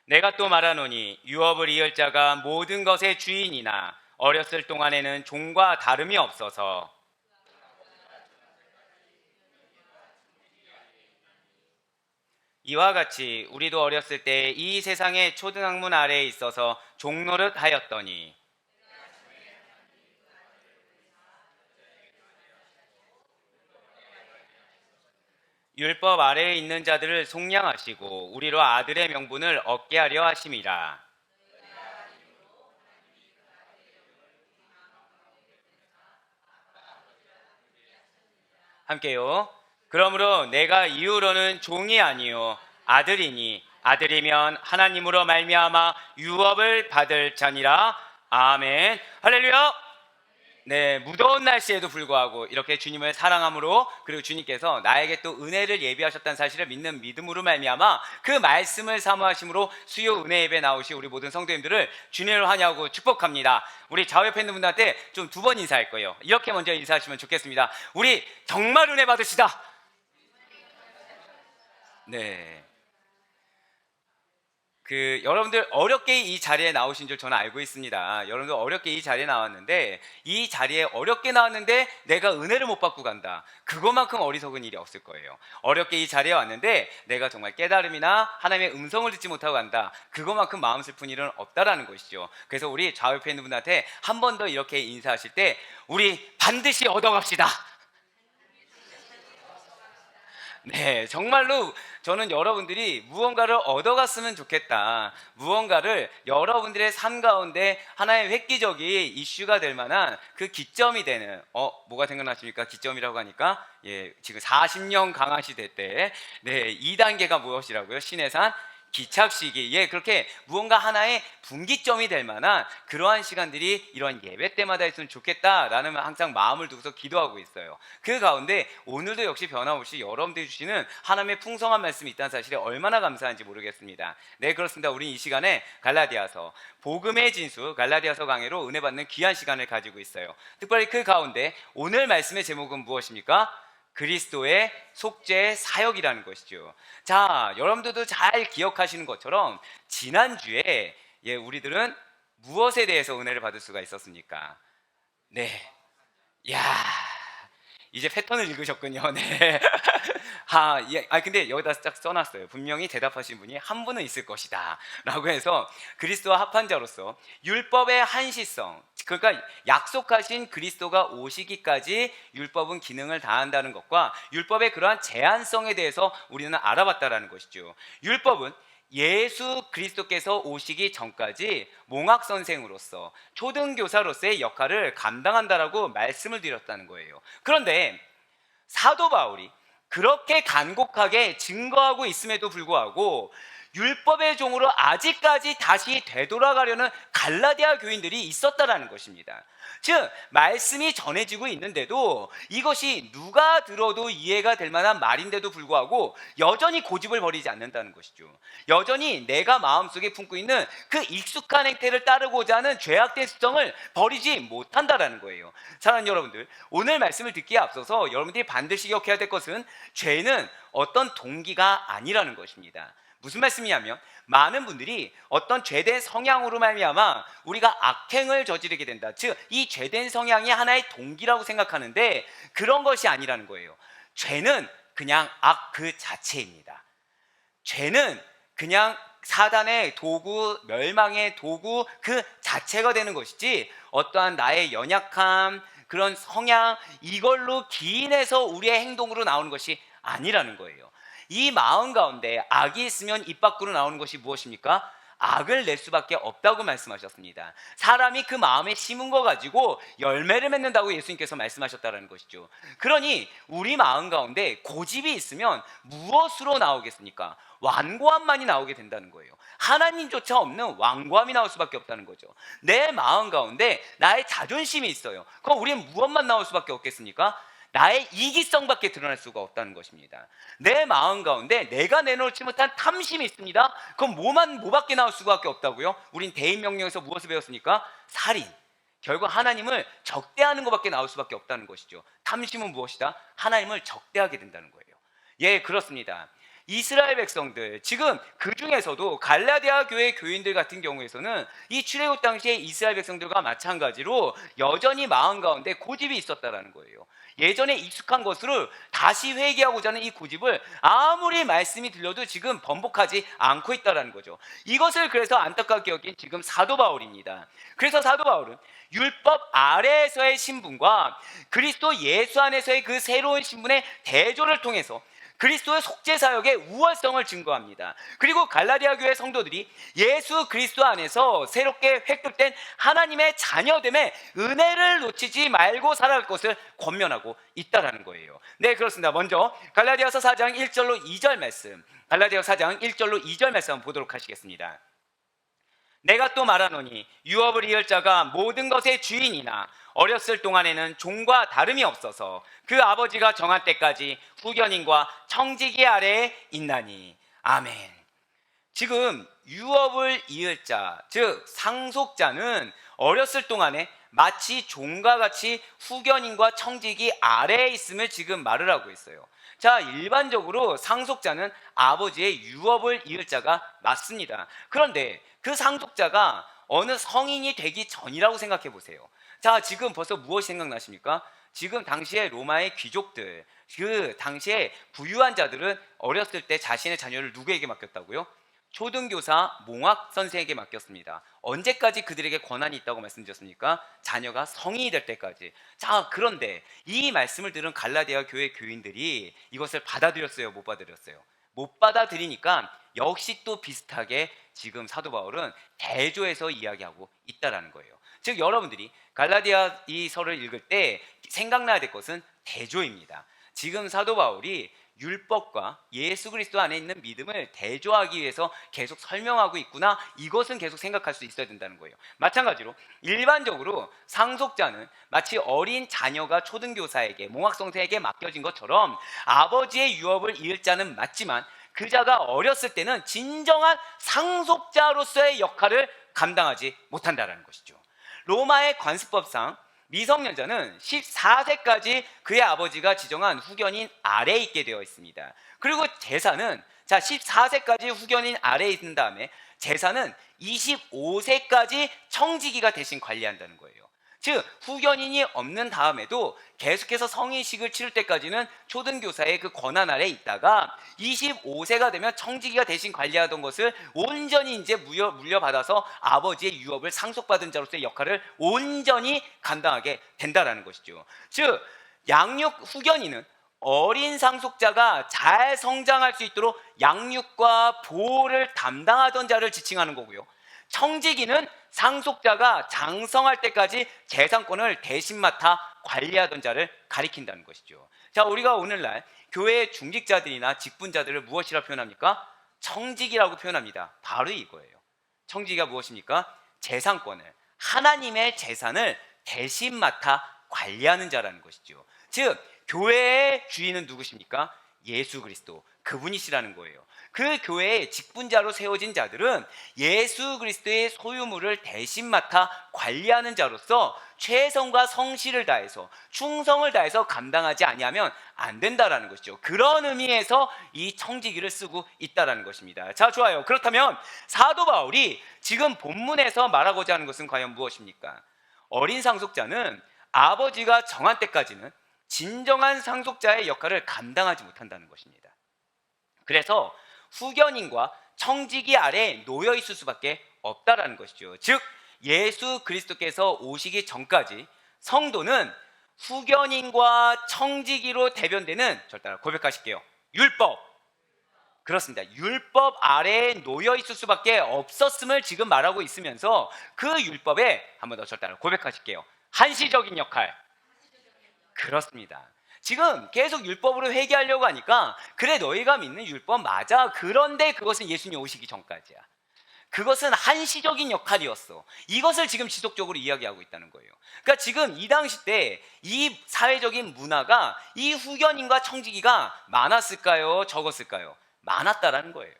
내가 또 말하노니 유업을 이을 자가 모든 것의 주인이나 어렸을 동안에는 종과 다름이 없어서 이와 같이 우리도 어렸을 때 이 세상의 초등학문 아래에 있어서 종노릇 하였더니 율법 아래에 있는 자들을 속량하시고 우리로 아들의 명분을 얻게 하려 하심이라. 함께요. 그러므로 내가 이후로는 종이 아니요 아들이니 아들이면 하나님으로 말미암아 유업을 받을 자니라. 아멘. 할렐루야. 네, 무더운 날씨에도 불구하고 이렇게 주님을 사랑함으로, 그리고 주님께서 나에게 또 은혜를 예비하셨다는 사실을 믿는 믿음으로 말미암아 그 말씀을 사모하심으로 수요 은혜 예배 나오신 우리 모든 성도님들을 주님을 환영하고 축복합니다. 우리 좌우옆에 있는 분들한테 좀 두 번 인사할 거예요. 이렇게 먼저 인사하시면 좋겠습니다. 우리 정말 은혜 받으시다. 네. 여러분들 어렵게 이 자리에 나오신 줄 저는 알고 있습니다. 여러분들 어렵게 이 자리에 나왔는데, 이 자리에 어렵게 나왔는데 내가 은혜를 못 받고 간다, 그것만큼 어리석은 일이 없을 거예요. 어렵게 이 자리에 왔는데 내가 정말 깨달음이나 하나님의 음성을 듣지 못하고 간다, 그것만큼 마음 슬픈 일은 없다라는 것이죠. 그래서 우리 좌우옆에 있는 분한테 한 번 더 이렇게 인사하실 때 우리 반드시 얻어갑시다. 네, 정말로 저는 여러분들이 무언가를 얻어갔으면 좋겠다. 무언가를 여러분들의 삶 가운데 하나의 획기적인 이슈가 될 만한 그 기점이 되는, 뭐가 생각나십니까? 기점이라고 하니까, 예, 지금 40년 강화시대 때, 네, 2단계가 무엇이라고요? 신의 산 기착시기. 예, 그렇게 무언가 하나의 분기점이 될 만한 그러한 시간들이 이런 예배 때마다 있으면 좋겠다라는 항상 마음을 두고서 기도하고 있어요. 그 가운데 오늘도 역시 변함없이 여러분들이 주시는 하나님의 풍성한 말씀이 있다는 사실에 얼마나 감사한지 모르겠습니다. 네, 그렇습니다. 우리 이 시간에 갈라디아서, 복음의 진수 갈라디아서 강해로 은혜 받는 귀한 시간을 가지고 있어요. 특별히 그 가운데 오늘 말씀의 제목은 무엇입니까? 그리스도의 속죄 사역이라는 것이죠. 자, 여러분들도 잘 기억하시는 것처럼 지난주에, 예, 우리들은 무엇에 대해서 은혜를 받을 수가 있었습니까? 네. 야, 이제 패턴을 읽으셨군요. 네. 예. 근데 여기다 딱 써놨어요. 분명히 대답하신 분이 한 분은 있을 것이다 라고 해서, 그리스도와 합한 자로서 율법의 한시성, 그러니까 약속하신 그리스도가 오시기까지 율법은 기능을 다한다는 것과 율법의 그러한 제한성에 대해서 우리는 알아봤다라는 것이죠. 율법은 예수 그리스도께서 오시기 전까지 몽학 선생으로서, 초등교사로서의 역할을 감당한다라고 말씀을 드렸다는 거예요. 그런데 사도 바울이 그렇게 간곡하게 증거하고 있음에도 불구하고 율법의 종으로 아직까지 다시 되돌아가려는 갈라디아 교인들이 있었다라는 것입니다. 즉, 말씀이 전해지고 있는데도 이것이 누가 들어도 이해가 될 만한 말인데도 불구하고 여전히 고집을 버리지 않는다는 것이죠. 여전히 내가 마음속에 품고 있는 그 익숙한 행태를 따르고자 하는 죄악된 습성을 버리지 못한다라는 거예요. 사랑하는 여러분들, 오늘 말씀을 듣기에 앞서서 여러분들이 반드시 기억해야 될 것은 죄는 어떤 동기가 아니라는 것입니다. 무슨 말씀이냐면, 많은 분들이 어떤 죄된 성향으로 말미암아 우리가 악행을 저지르게 된다, 즉 이 죄된 성향이 하나의 동기라고 생각하는데 그런 것이 아니라는 거예요. 죄는 그냥 악 그 자체입니다. 죄는 그냥 사단의 도구, 멸망의 도구 그 자체가 되는 것이지, 어떠한 나의 연약함, 그런 성향, 이걸로 기인해서 우리의 행동으로 나오는 것이 아니라는 거예요. 이 마음 가운데 악이 있으면 입 밖으로 나오는 것이 무엇입니까? 악을 낼 수밖에 없다고 말씀하셨습니다. 사람이 그 마음에 심은 거 가지고 열매를 맺는다고 예수님께서 말씀하셨다는 것이죠. 그러니 우리 마음 가운데 고집이 있으면 무엇으로 나오겠습니까? 완고함만이 나오게 된다는 거예요. 하나님조차 없는 완고함이 나올 수밖에 없다는 거죠. 내 마음 가운데 나의 자존심이 있어요. 그럼 우리는 무엇만 나올 수밖에 없겠습니까? 나의 이기성밖에 드러날 수가 없다는 것입니다. 내 마음 가운데 내가 내놓지 못한 탐심이 있습니다. 그럼 뭐밖에 나올 수밖에 없다고요? 우린 대인명령에서 무엇을 배웠습니까? 살인. 결국 하나님을 적대하는 것밖에 나올 수밖에 없다는 것이죠. 탐심은 무엇이다? 하나님을 적대하게 된다는 거예요. 예, 그렇습니다. 이스라엘 백성들, 지금 그 중에서도 갈라디아 교회 교인들 같은 경우에서는 이 출애굽 당시에 이스라엘 백성들과 마찬가지로 여전히 마음 가운데 고집이 있었다라는 거예요. 예전에 익숙한 것으로 다시 회개하고자 하는 이 고집을 아무리 말씀이 들려도 지금 번복하지 않고 있다라는 거죠. 이것을 그래서 안타깝게 여긴 지금 사도 바울입니다. 그래서 사도 바울은 율법 아래에서의 신분과 그리스도 예수 안에서의 그 새로운 신분의 대조를 통해서 그리스도의 속죄 사역의 우월성을 증거합니다. 그리고 갈라디아 교회 성도들이 예수 그리스도 안에서 새롭게 획득된 하나님의 자녀됨의 은혜를 놓치지 말고 살아갈 것을 권면하고 있다라는 거예요. 네, 그렇습니다. 먼저 갈라디아서 4장 1절로 2절 말씀, 갈라디아 4장 1절로 2절 말씀 한번 보도록 하시겠습니다. 내가 또 말하노니 유업을 이을 자가 모든 것의 주인이나 어렸을 동안에는 종과 다름이 없어서 그 아버지가 정한 때까지 후견인과 청지기 아래에 있나니. 아멘. 지금 유업을 이을 자, 즉 상속자는 어렸을 동안에 마치 종과 같이 후견인과 청지기 아래에 있음을 지금 말을 하고 있어요. 자, 일반적으로 상속자는 아버지의 유업을 이을 자가 맞습니다. 그런데 그 상속자가 어느 성인이 되기 전이라고 생각해 보세요. 자, 지금 벌써 무엇이 생각나십니까? 지금 당시에 로마의 귀족들, 그 당시에 부유한 자들은 어렸을 때 자신의 자녀를 누구에게 맡겼다고요? 초등교사, 몽학 선생에게 맡겼습니다. 언제까지 그들에게 권한이 있다고 말씀드렸습니까? 자녀가 성인이 될 때까지. 자, 그런데 이 말씀을 들은 갈라디아 교회 교인들이 이것을 받아들였어요? 못 받아들였어요? 못 받아들이니까 역시 또 비슷하게 지금 사도 바울은 대조해서 이야기하고 있다라는 거예요. 즉 여러분들이 갈라디아 이 서를 읽을 때 생각나야 될 것은 대조입니다. 지금 사도 바울이 율법과 예수 그리스도 안에 있는 믿음을 대조하기 위해서 계속 설명하고 있구나, 이것은 계속 생각할 수 있어야 된다는 거예요. 마찬가지로 일반적으로 상속자는 마치 어린 자녀가 초등교사에게, 몽학선생에게 맡겨진 것처럼 아버지의 유업을 이을 자는 맞지만 그 자가 어렸을 때는 진정한 상속자로서의 역할을 감당하지 못한다는 것이죠. 로마의 관습법상 미성년자는 14세까지 그의 아버지가 지정한 후견인 아래에 있게 되어 있습니다. 그리고 제사는 14세까지 후견인 아래에 있는 다음에 제사는 25세까지 청지기가 대신 관리한다는 거예요. 즉 후견인이 없는 다음에도 계속해서 성인식을 치를 때까지는 초등교사의 그 권한 아래에 있다가 25세가 되면 청지기가 대신 관리하던 것을 온전히 이제 물려받아서 아버지의 유업을 상속받은 자로서의 역할을 온전히 감당하게 된다라는 것이죠. 즉 양육 후견인은 어린 상속자가 잘 성장할 수 있도록 양육과 보호를 담당하던 자를 지칭하는 거고요. 청지기는 상속자가 장성할 때까지 재산권을 대신 맡아 관리하던 자를 가리킨다는 것이죠. 자, 우리가 오늘날 교회의 중직자들이나 직분자들을 무엇이라 표현합니까? 청지기라고 표현합니다. 바로 이거예요. 청지기가 무엇입니까? 재산권을, 하나님의 재산을 대신 맡아 관리하는 자라는 것이죠. 즉 교회의 주인은 누구십니까? 예수 그리스도, 그분이시라는 거예요. 그 교회의 직분자로 세워진 자들은 예수 그리스도의 소유물을 대신 맡아 관리하는 자로서 최선과 성실을 다해서 충성을 다해서 감당하지 아니하면 안 된다라는 것이죠. 그런 의미에서 이 청지기를 쓰고 있다라는 것입니다. 자, 좋아요. 그렇다면 사도 바울이 지금 본문에서 말하고자 하는 것은 과연 무엇입니까? 어린 상속자는 아버지가 정한 때까지는 진정한 상속자의 역할을 감당하지 못한다는 것입니다. 그래서 후견인과 청지기 아래에 놓여 있을 수밖에 없다라는 것이죠. 즉 예수 그리스도께서 오시기 전까지 성도는 후견인과 청지기로 대변되는, 절 따라 고백하실게요, 율법, 그렇습니다, 율법 아래에 놓여 있을 수밖에 없었음을 지금 말하고 있으면서 그 율법에, 한 번 더 절 따라 고백하실게요, 한시적인 역할. 그렇습니다. 지금 계속 율법으로 회개하려고 하니까 그래 너희가 믿는 율법 맞아, 그런데 그것은 예수님 오시기 전까지야. 그것은 한시적인 역할이었어. 이것을 지금 지속적으로 이야기하고 있다는 거예요. 그러니까 지금 이 당시 때 이 사회적인 문화가 이 후견인과 청지기가 많았을까요? 적었을까요? 많았다라는 거예요.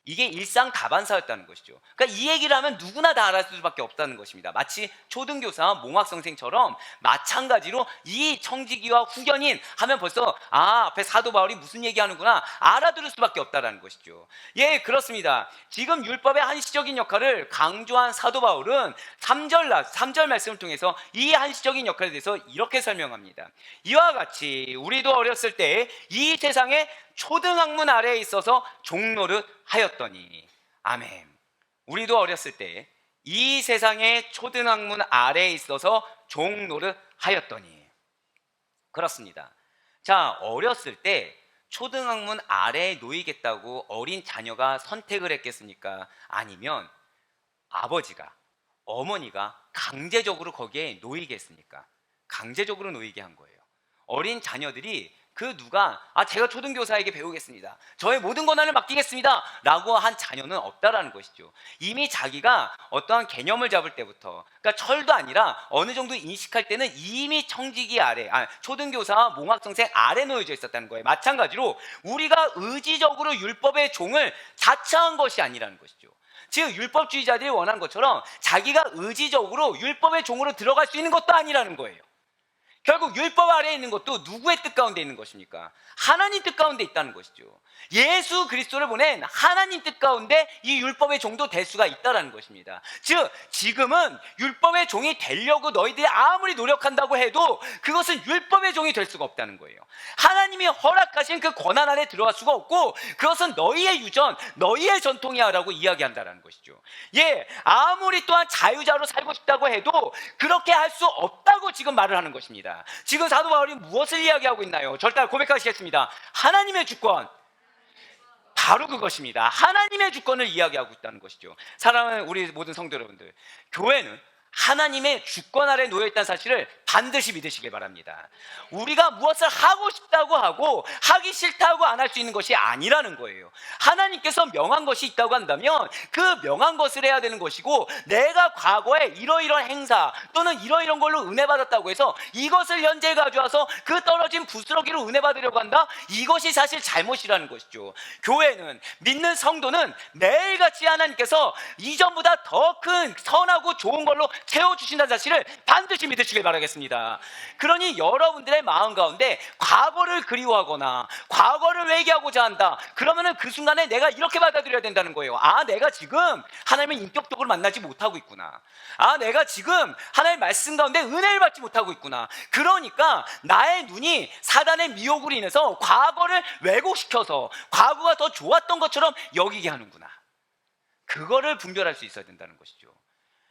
이게 일상 다반사였다는 것이죠. 그러니까 이 얘기를 하면 누구나 다 알았을 수밖에 없다는 것입니다. 마치 초등교사, 몽학선생처럼 마찬가지로 이 청지기와 후견인 하면 벌써 앞에 사도 바울이 무슨 얘기하는구나 알아들을 수밖에 없다는 것이죠. 예, 그렇습니다. 지금 율법의 한시적인 역할을 강조한 사도 바울은 3절 말씀을 통해서 이 한시적인 역할에 대해서 이렇게 설명합니다. 이와 같이 우리도 어렸을 때 이 세상에 초등학문 아래에 있어서 종노릇 하였더니. 아멘. 우리도 어렸을 때 이 세상의 초등학문 아래에 있어서 종노릇 하였더니. 그렇습니다. 자, 어렸을 때 초등학문 아래에 놓이겠다고 어린 자녀가 선택을 했겠습니까? 아니면 아버지가, 어머니가 강제적으로 거기에 놓이겠습니까? 강제적으로 놓이게 한 거예요. 어린 자녀들이 누가 제가 초등교사에게 배우겠습니다, 저의 모든 권한을 맡기겠습니다 라고 한 자녀는 없다라는 것이죠. 이미 자기가 어떠한 개념을 잡을 때부터, 그러니까 철도 아니라 어느 정도 인식할 때는 이미 청지기 아래, 초등교사와 몽학선생 아래 놓여져 있었다는 거예요. 마찬가지로 우리가 의지적으로 율법의 종을 자처한 것이 아니라는 것이죠. 즉 율법주의자들이 원한 것처럼 자기가 의지적으로 율법의 종으로 들어갈 수 있는 것도 아니라는 거예요. 결국 율법 아래에 있는 것도 누구의 뜻 가운데 있는 것입니까? 하나님 뜻 가운데 있다는 것이죠. 예수 그리스도를 보낸 하나님 뜻 가운데 이 율법의 종도 될 수가 있다는 것입니다. 즉 지금은 율법의 종이 되려고 너희들이 아무리 노력한다고 해도 그것은 율법의 종이 될 수가 없다는 거예요. 하나님이 허락하신 그 권한 안에 들어갈 수가 없고 그것은 너희의 유전, 너희의 전통이야 라고 이야기한다는 것이죠. 예, 아무리 또한 자유자로 살고 싶다고 해도 그렇게 할 수 없다고 지금 말을 하는 것입니다. 지금 사도 바울이 무엇을 이야기하고 있나요? 절대 고백하시겠습니다. 하나님의 주권, 바로 그것입니다. 하나님의 주권을 이야기하고 있다는 것이죠. 사랑하는 우리 모든 성도 여러분들, 교회는 하나님의 주권 아래 놓여있다는 사실을 반드시 믿으시길 바랍니다. 우리가 무엇을 하고 싶다고 하고 하기 싫다고 안 할 수 있는 것이 아니라는 거예요. 하나님께서 명한 것이 있다고 한다면 그 명한 것을 해야 되는 것이고, 내가 과거에 이러이러한 행사 또는 이러이러한 걸로 은혜 받았다고 해서 이것을 현재 가져와서 그 떨어진 부스러기로 은혜 받으려고 한다? 이것이 사실 잘못이라는 것이죠. 교회는, 믿는 성도는 매일같이 하나님께서 이전보다 더 큰 선하고 좋은 걸로 채워주신다는 사실을 반드시 믿으시길 바라겠습니다. 그러니 여러분들의 마음 가운데 과거를 그리워하거나 과거를 회개하고자 한다, 그러면은 그 순간에 내가 이렇게 받아들여야 된다는 거예요. 내가 지금 하나님을 인격적으로 만나지 못하고 있구나. 내가 지금 하나님의 말씀 가운데 은혜를 받지 못하고 있구나. 그러니까 나의 눈이 사단의 미혹으로 인해서 과거를 왜곡시켜서 과거가 더 좋았던 것처럼 여기게 하는구나. 그거를 분별할 수 있어야 된다는 것이죠.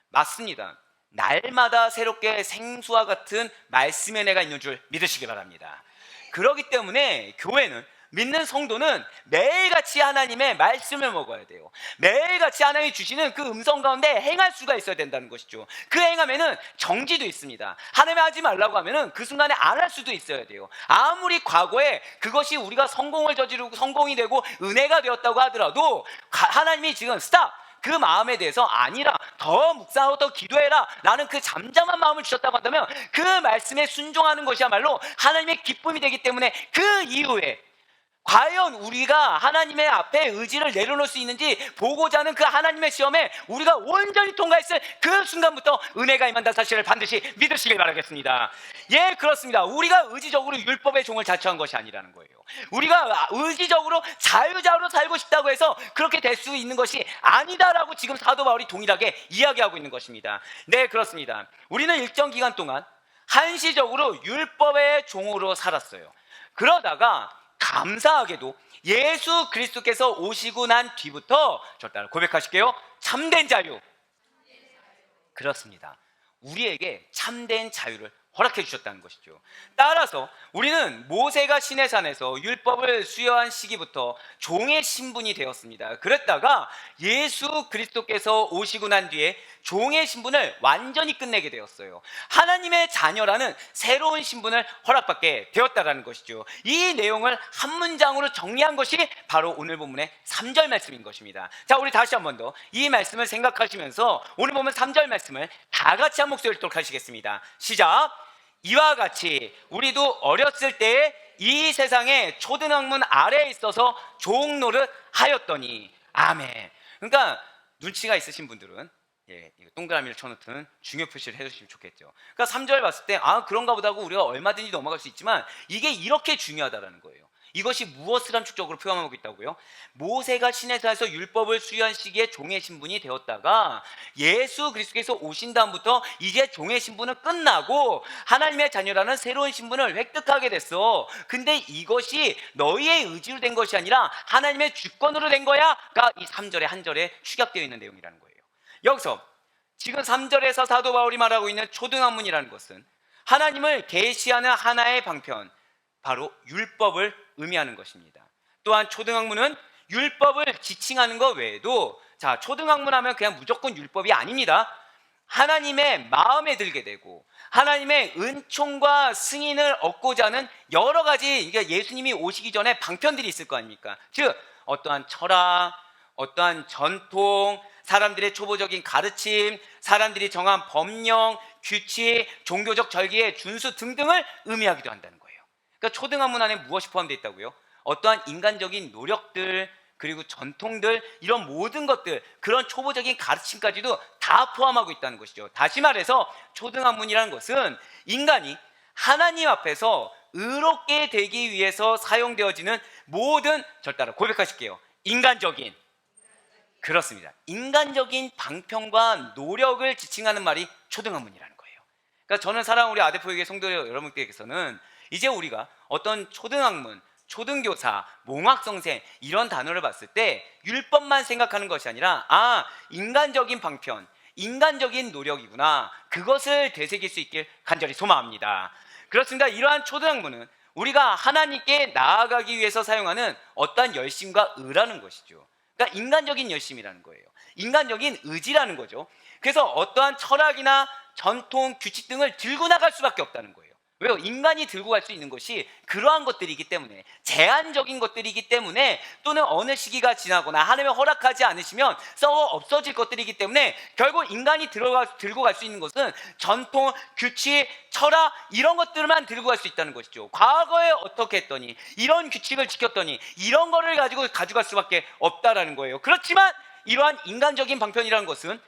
맞습니다. 날마다 새롭게 생수와 같은 말씀의 은혜가 있는 줄 믿으시기 바랍니다. 그렇기 때문에 교회는, 믿는 성도는 매일같이 하나님의 말씀을 먹어야 돼요. 매일같이 하나님이 주시는 그 음성 가운데 행할 수가 있어야 된다는 것이죠. 그 행하면은 정지도 있습니다. 하나님이 하지 말라고 하면은 그 순간에 안 할 수도 있어야 돼요. 아무리 과거에 그것이 우리가 성공을 저지르고 성공이 되고 은혜가 되었다고 하더라도 하나님이 지금 스탑! 그 마음에 대해서 아니라 더 묵상하고 더 기도해라 라는 그 잠잠한 마음을 주셨다고 한다면 그 말씀에 순종하는 것이야말로 하나님의 기쁨이 되기 때문에 그 이후에 과연 우리가 하나님의 앞에 의지를 내려놓을 수 있는지 보고자 하는 그 하나님의 시험에 우리가 온전히 통과했을 그 순간부터 은혜가 임한다는 사실을 반드시 믿으시길 바라겠습니다. 예, 그렇습니다. 우리가 의지적으로 율법의 종을 자처한 것이 아니라는 거예요. 우리가 의지적으로 자유자로 살고 싶다고 해서 그렇게 될 수 있는 것이 아니다라고 지금 사도 바울이 동일하게 이야기하고 있는 것입니다. 네, 그렇습니다. 우리는 일정 기간 동안 한시적으로 율법의 종으로 살았어요. 그러다가 감사하게도 예수 그리스도께서 오시고 난 뒤부터, 저 따라 고백하실게요. 참된 자유. 그렇습니다. 우리에게 참된 자유를 허락해 주셨다는 것이죠. 따라서 우리는 모세가 시내산에서 율법을 수여한 시기부터 종의 신분이 되었습니다. 그랬다가 예수 그리스도께서 오시고 난 뒤에 종의 신분을 완전히 끝내게 되었어요. 하나님의 자녀라는 새로운 신분을 허락받게 되었다는 것이죠. 이 내용을 한 문장으로 정리한 것이 바로 오늘 본문의 3절 말씀인 것입니다. 자, 우리 다시 한 번 더 이 말씀을 생각하시면서 오늘 보면 3절 말씀을 다 같이 한 목소리를 읽도록 하시겠습니다. 시작! 이와 같이 우리도 어렸을 때에 이 세상의 초등학문 아래에 있어서 종노릇 하였더니. 아멘. 그러니까 눈치가 있으신 분들은 이거 동그라미를 쳐놓든 중요 표시를 해주시면 좋겠죠. 그러니까 3절 봤을 때 그런가 보다 하고 우리가 얼마든지 넘어갈 수 있지만 이게 이렇게 중요하다라는 거예요. 이것이 무엇을 함축적으로 표현하고 있다고요? 모세가 시내산에서 율법을 수여한 시기에 종의 신분이 되었다가 예수 그리스도께서 오신 다음부터 이제 종의 신분은 끝나고 하나님의 자녀라는 새로운 신분을 획득하게 됐어. 근데 이것이 너희의 의지로 된 것이 아니라 하나님의 주권으로 된 거야가 이 3절에 한 절에 축약되어 있는 내용이라는 거예요. 여기서 지금 3절에서 사도 바울이 말하고 있는 초등학문이라는 것은 하나님을 계시하는 하나의 방편, 바로 율법을 의미하는 것입니다. 또한 초등학문은 율법을 지칭하는 것 외에도 초등학문 하면 그냥 무조건 율법이 아닙니다. 하나님의 마음에 들게 되고 하나님의 은총과 승인을 얻고자 하는 여러 가지, 이게 예수님이 오시기 전에 방편들이 있을 거 아닙니까? 즉 어떠한 철학, 어떠한 전통, 사람들의 초보적인 가르침, 사람들이 정한 법령, 규칙, 종교적 절기의 준수 등등을 의미하기도 한다는 거예요. 그러니까 초등학문 안에 무엇이 포함되어 있다고요? 어떠한 인간적인 노력들, 그리고 전통들, 이런 모든 것들, 그런 초보적인 가르침까지도 다 포함하고 있다는 것이죠. 다시 말해서 초등학문이라는 것은 인간이 하나님 앞에서 의롭게 되기 위해서 사용되어지는 모든, 절 따라 고백하실게요, 인간적인, 그렇습니다, 인간적인 방편과 노력을 지칭하는 말이 초등학문이라는 거예요. 그러니까 저는 사랑하는 우리 아대포에게 성도 여러분께서는 이제 우리가 어떤 초등학문, 초등교사, 몽학성생 이런 단어를 봤을 때 율법만 생각하는 것이 아니라 인간적인 방편, 인간적인 노력이구나, 그것을 되새길 수 있길 간절히 소망합니다. 그렇습니다. 이러한 초등학문은 우리가 하나님께 나아가기 위해서 사용하는 어떠한 열심과 의라는 것이죠. 그러니까 인간적인 열심이라는 거예요. 인간적인 의지라는 거죠. 그래서 어떠한 철학이나 전통, 규칙 등을 들고 나갈 수밖에 없다는 거예요. 왜요? 인간이 들고 갈 수 있는 것이 그러한 것들이기 때문에, 제한적인 것들이기 때문에, 또는 어느 시기가 지나거나 하나님이 허락하지 않으시면 썩어 없어질 것들이기 때문에 결국 인간이 들고 갈 수 있는 것은 전통, 규칙, 철학 이런 것들만 들고 갈 수 있다는 것이죠. 과거에 어떻게 했더니, 이런 규칙을 지켰더니, 이런 거를 가지고 가져갈 수밖에 없다라는 거예요. 그렇지만 이러한 인간적인 방편이라는 것은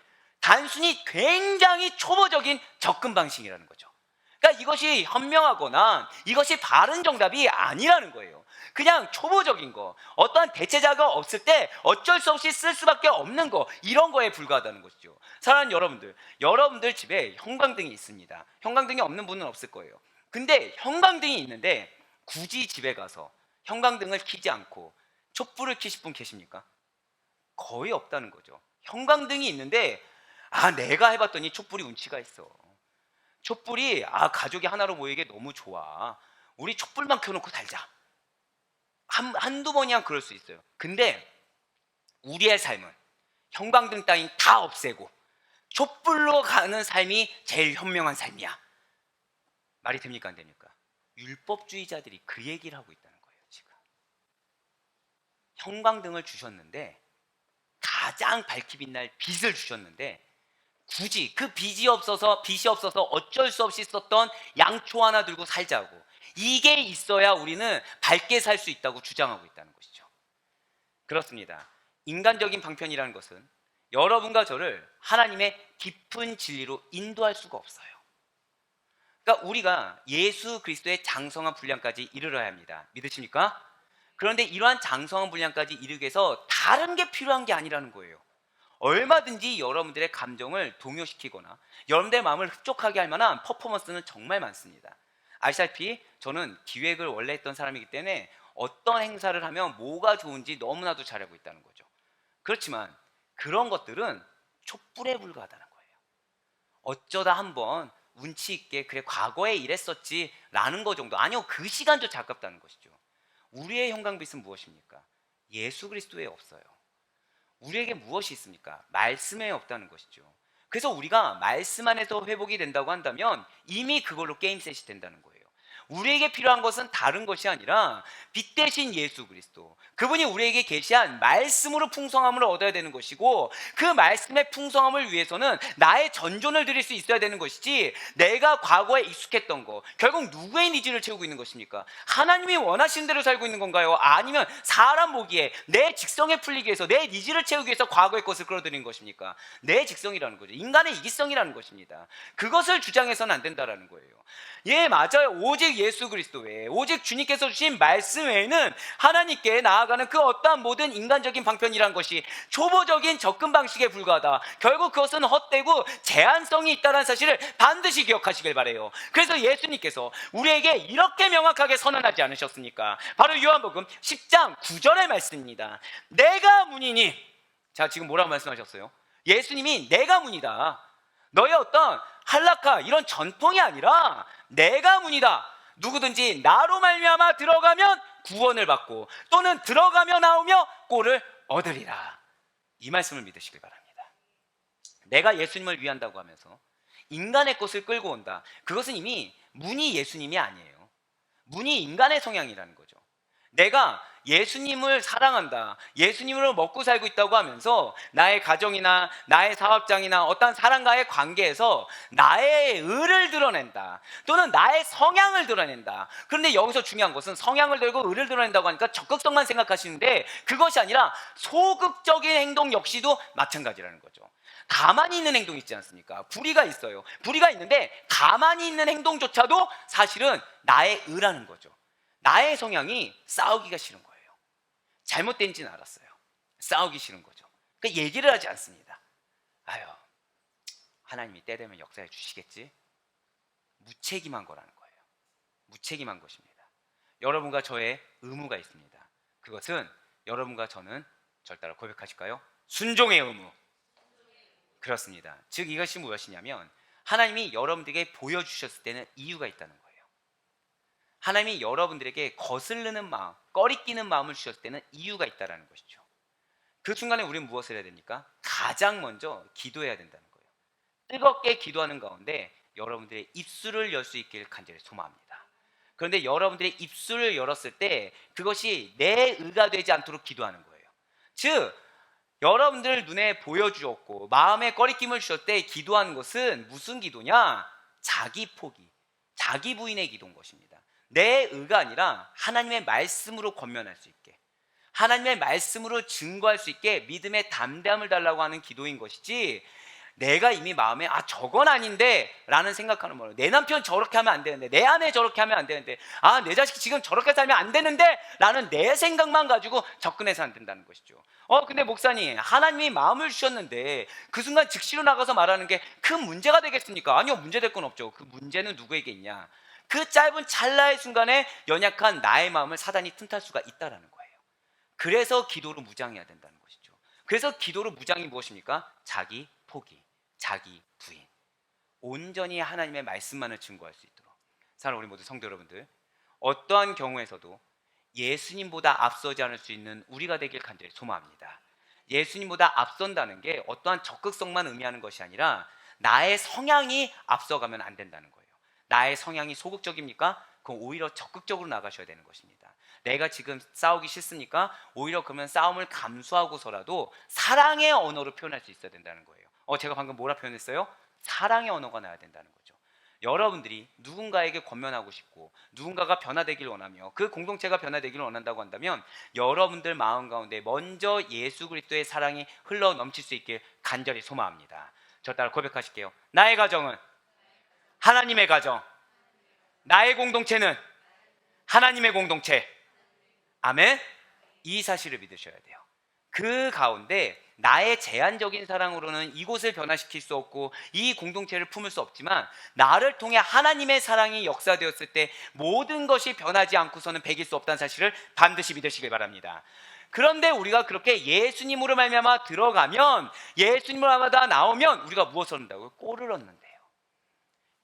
단순히 굉장히 초보적인 접근 방식이라는 거죠. 그러니까 이것이 현명하거나 이것이 바른 정답이 아니라는 거예요. 그냥 초보적인 거, 어떠한 대체자가 없을 때 어쩔 수 없이 쓸 수밖에 없는 거, 이런 거에 불과하다는 것이죠. 사랑하는 여러분들 집에 형광등이 있습니다. 형광등이 없는 분은 없을 거예요. 근데 형광등이 있는데 굳이 집에 가서 형광등을 켜지 않고 촛불을 켜실 분 계십니까? 거의 없다는 거죠. 형광등이 있는데 내가 해봤더니 촛불이 운치가 있어. 촛불이 가족이 하나로 모이게 너무 좋아. 우리 촛불만 켜놓고 살자. 한두 번이야 그럴 수 있어요. 근데 우리의 삶은 형광등 따윈 다 없애고 촛불로 가는 삶이 제일 현명한 삶이야. 말이 됩니까 안 됩니까? 율법주의자들이 그 얘기를 하고 있다는 거예요. 지금 형광등을 주셨는데, 가장 밝히 빛날 빛을 주셨는데, 굳이 그 빛이 없어서 어쩔 수 없이 썼던 양초 하나 들고 살자고, 이게 있어야 우리는 밝게 살 수 있다고 주장하고 있다는 것이죠. 그렇습니다. 인간적인 방편이라는 것은 여러분과 저를 하나님의 깊은 진리로 인도할 수가 없어요. 그러니까 우리가 예수 그리스도의 장성한 분량까지 이르러야 합니다. 믿으십니까? 그런데 이러한 장성한 분량까지 이르기 위해서 다른 게 필요한 게 아니라는 거예요. 얼마든지 여러분들의 감정을 동요시키거나 여러분들의 마음을 흡족하게 할 만한 퍼포먼스는 정말 많습니다. 아시다시피 저는 기획을 원래 했던 사람이기 때문에 어떤 행사를 하면 뭐가 좋은지 너무나도 잘 알고 있다는 거죠. 그렇지만 그런 것들은 촛불에 불과하다는 거예요. 어쩌다 한번 운치 있게 그래 과거에 이랬었지 라는 거 정도, 아니요 그 시간조차 아깝다는 것이죠. 우리의 형광빛은 무엇입니까? 예수 그리스도에 없어요. 우리에게 무엇이 있습니까? 말씀에 없다는 것이죠. 그래서 우리가 말씀 안에서 회복이 된다고 한다면 이미 그걸로 게임 셋이 된다는 거예요. 우리에게 필요한 것은 다른 것이 아니라 빛 대신 예수 그리스도, 그분이 우리에게 계시한 말씀으로 풍성함을 얻어야 되는 것이고, 그 말씀의 풍성함을 위해서는 나의 전존을 드릴 수 있어야 되는 것이지, 내가 과거에 익숙했던 거, 결국 누구의 니즈를 채우고 있는 것입니까? 하나님이 원하시는 대로 살고 있는 건가요? 아니면 사람 보기에 내 직성에 풀리기 위해서, 내 니즈를 채우기 위해서 과거의 것을 끌어들이는 것입니까? 내 직성이라는 거죠. 인간의 이기성이라는 것입니다. 그것을 주장해서는 안 된다라는 거예요. 예, 맞아요. 오직 예수 그리스도 외에, 오직 주님께서 주신 말씀 외에는 하나님께 나아가는 그 어떠한 모든 인간적인 방편이란 것이 초보적인 접근 방식에 불과하다. 결국 그것은 헛되고 제한성이 있다는 사실을 반드시 기억하시길 바라요. 그래서 예수님께서 우리에게 이렇게 명확하게 선언하지 않으셨습니까? 바로 요한복음 10장 9절의 말씀입니다. 내가 문이니. 자, 지금 뭐라고 말씀하셨어요? 예수님이 내가 문이다. 너의 어떤 한락화 이런 전통이 아니라 내가 문이다. 누구든지 나로 말미암아 들어가면 구원을 받고, 또는 들어가며 나오며 꼴을 얻으리라. 이 말씀을 믿으시길 바랍니다. 내가 예수님을 위한다고 하면서 인간의 것을 끌고 온다. 그것은 이미 문이 예수님이 아니에요. 문이 인간의 성향이라는 거죠. 내가 예수님을 사랑한다, 예수님으로 먹고 살고 있다고 하면서 나의 가정이나 나의 사업장이나 어떤 사람과의 관계에서 나의 의를 드러낸다, 또는 나의 성향을 드러낸다. 그런데 여기서 중요한 것은 성향을 들고 의를 드러낸다고 하니까 적극성만 생각하시는데, 그것이 아니라 소극적인 행동 역시도 마찬가지라는 거죠. 가만히 있는 행동 있지 않습니까? 불의가 있어요. 불의가 있는데 가만히 있는 행동조차도 사실은 나의 의라는 거죠. 나의 성향이 싸우기가 싫은 거예요. 잘못된지는 알았어요. 싸우기 싫은 거죠. 그러니까 얘기를 하지 않습니다. 아유, 하나님이 때 되면 역사해 주시겠지. 무책임한 거라는 거예요. 무책임한 것입니다. 여러분과 저의 의무가 있습니다. 그것은 여러분과 저는, 절 따라 고백하실까요? 순종의 의무. 그렇습니다. 즉 이것이 무엇이냐면, 하나님이 여러분들에게 보여주셨을 때는 이유가 있다는 거예요. 하나님이 여러분들에게 거스르는 마음, 꺼리끼는 마음을 주셨을 때는 이유가 있다는 것이죠. 그 순간에 우리는 무엇을 해야 됩니까? 가장 먼저 기도해야 된다는 거예요. 뜨겁게 기도하는 가운데 여러분들의 입술을 열 수 있기를 간절히 소망합니다. 그런데 여러분들의 입술을 열었을 때 그것이 내 의가 되지 않도록 기도하는 거예요. 즉 여러분들 눈에 보여주었고 마음에 꺼리낌을 주셨을 때 기도하는 것은 무슨 기도냐? 자기 포기, 자기 부인의 기도인 것입니다. 내 의가 아니라 하나님의 말씀으로 권면할 수 있게, 하나님의 말씀으로 증거할 수 있게 믿음의 담대함을 달라고 하는 기도인 것이지, 내가 이미 마음에 저건 아닌데 라는 생각하는 거예요. 내 남편 저렇게 하면 안 되는데, 내 아내 저렇게 하면 안 되는데, 내 자식이 지금 저렇게 살면 안 되는데 라는 내 생각만 가지고 접근해서 안 된다는 것이죠. 근데 목사님, 하나님이 마음을 주셨는데 그 순간 즉시로 나가서 말하는 게 큰 문제가 되겠습니까? 아니요, 문제될 건 없죠. 그 문제는 누구에게 있냐? 그 짧은 찰나의 순간에 연약한 나의 마음을 사단이 틈탈 수가 있다는 거예요. 그래서 기도로 무장해야 된다는 것이죠. 그래서 기도로 무장이 무엇입니까? 자기 포기, 자기 부인, 온전히 하나님의 말씀만을 증거할 수 있도록. 사랑하는 우리 모두 성도 여러분들, 어떠한 경우에서도 예수님보다 앞서지 않을 수 있는 우리가 되길 간절히 소망합니다. 예수님보다 앞선다는 게 어떠한 적극성만 의미하는 것이 아니라 나의 성향이 앞서가면 안 된다는 거예요. 나의 성향이 소극적입니까? 그럼 오히려 적극적으로 나가셔야 되는 것입니다. 내가 지금 싸우기 싫습니까? 오히려 그러면 싸움을 감수하고서라도 사랑의 언어로 표현할 수 있어야 된다는 거예요. 제가 방금 뭐라 표현했어요? 사랑의 언어가 나야 된다는 거죠. 여러분들이 누군가에게 권면하고 싶고 누군가가 변화되길 원하며 그 공동체가 변화되기를 원한다고 한다면 여러분들 마음 가운데 먼저 예수 그리스도의 사랑이 흘러 넘칠 수 있길 간절히 소망합니다. 저 따라 고백하실게요. 나의 가정은 하나님의 가정, 나의 공동체는 하나님의 공동체. 아멘. 이 사실을 믿으셔야 돼요. 그 가운데 나의 제한적인 사랑으로는 이곳을 변화시킬 수 없고 이 공동체를 품을 수 없지만, 나를 통해 하나님의 사랑이 역사되었을 때 모든 것이 변하지 않고서는 배길 수 없다는 사실을 반드시 믿으시길 바랍니다. 그런데 우리가 그렇게 예수님으로 말미암아 들어가면, 예수님으로 말미암아 나오면 우리가 무엇을 얻는다고요? 꼴을 얻는데요.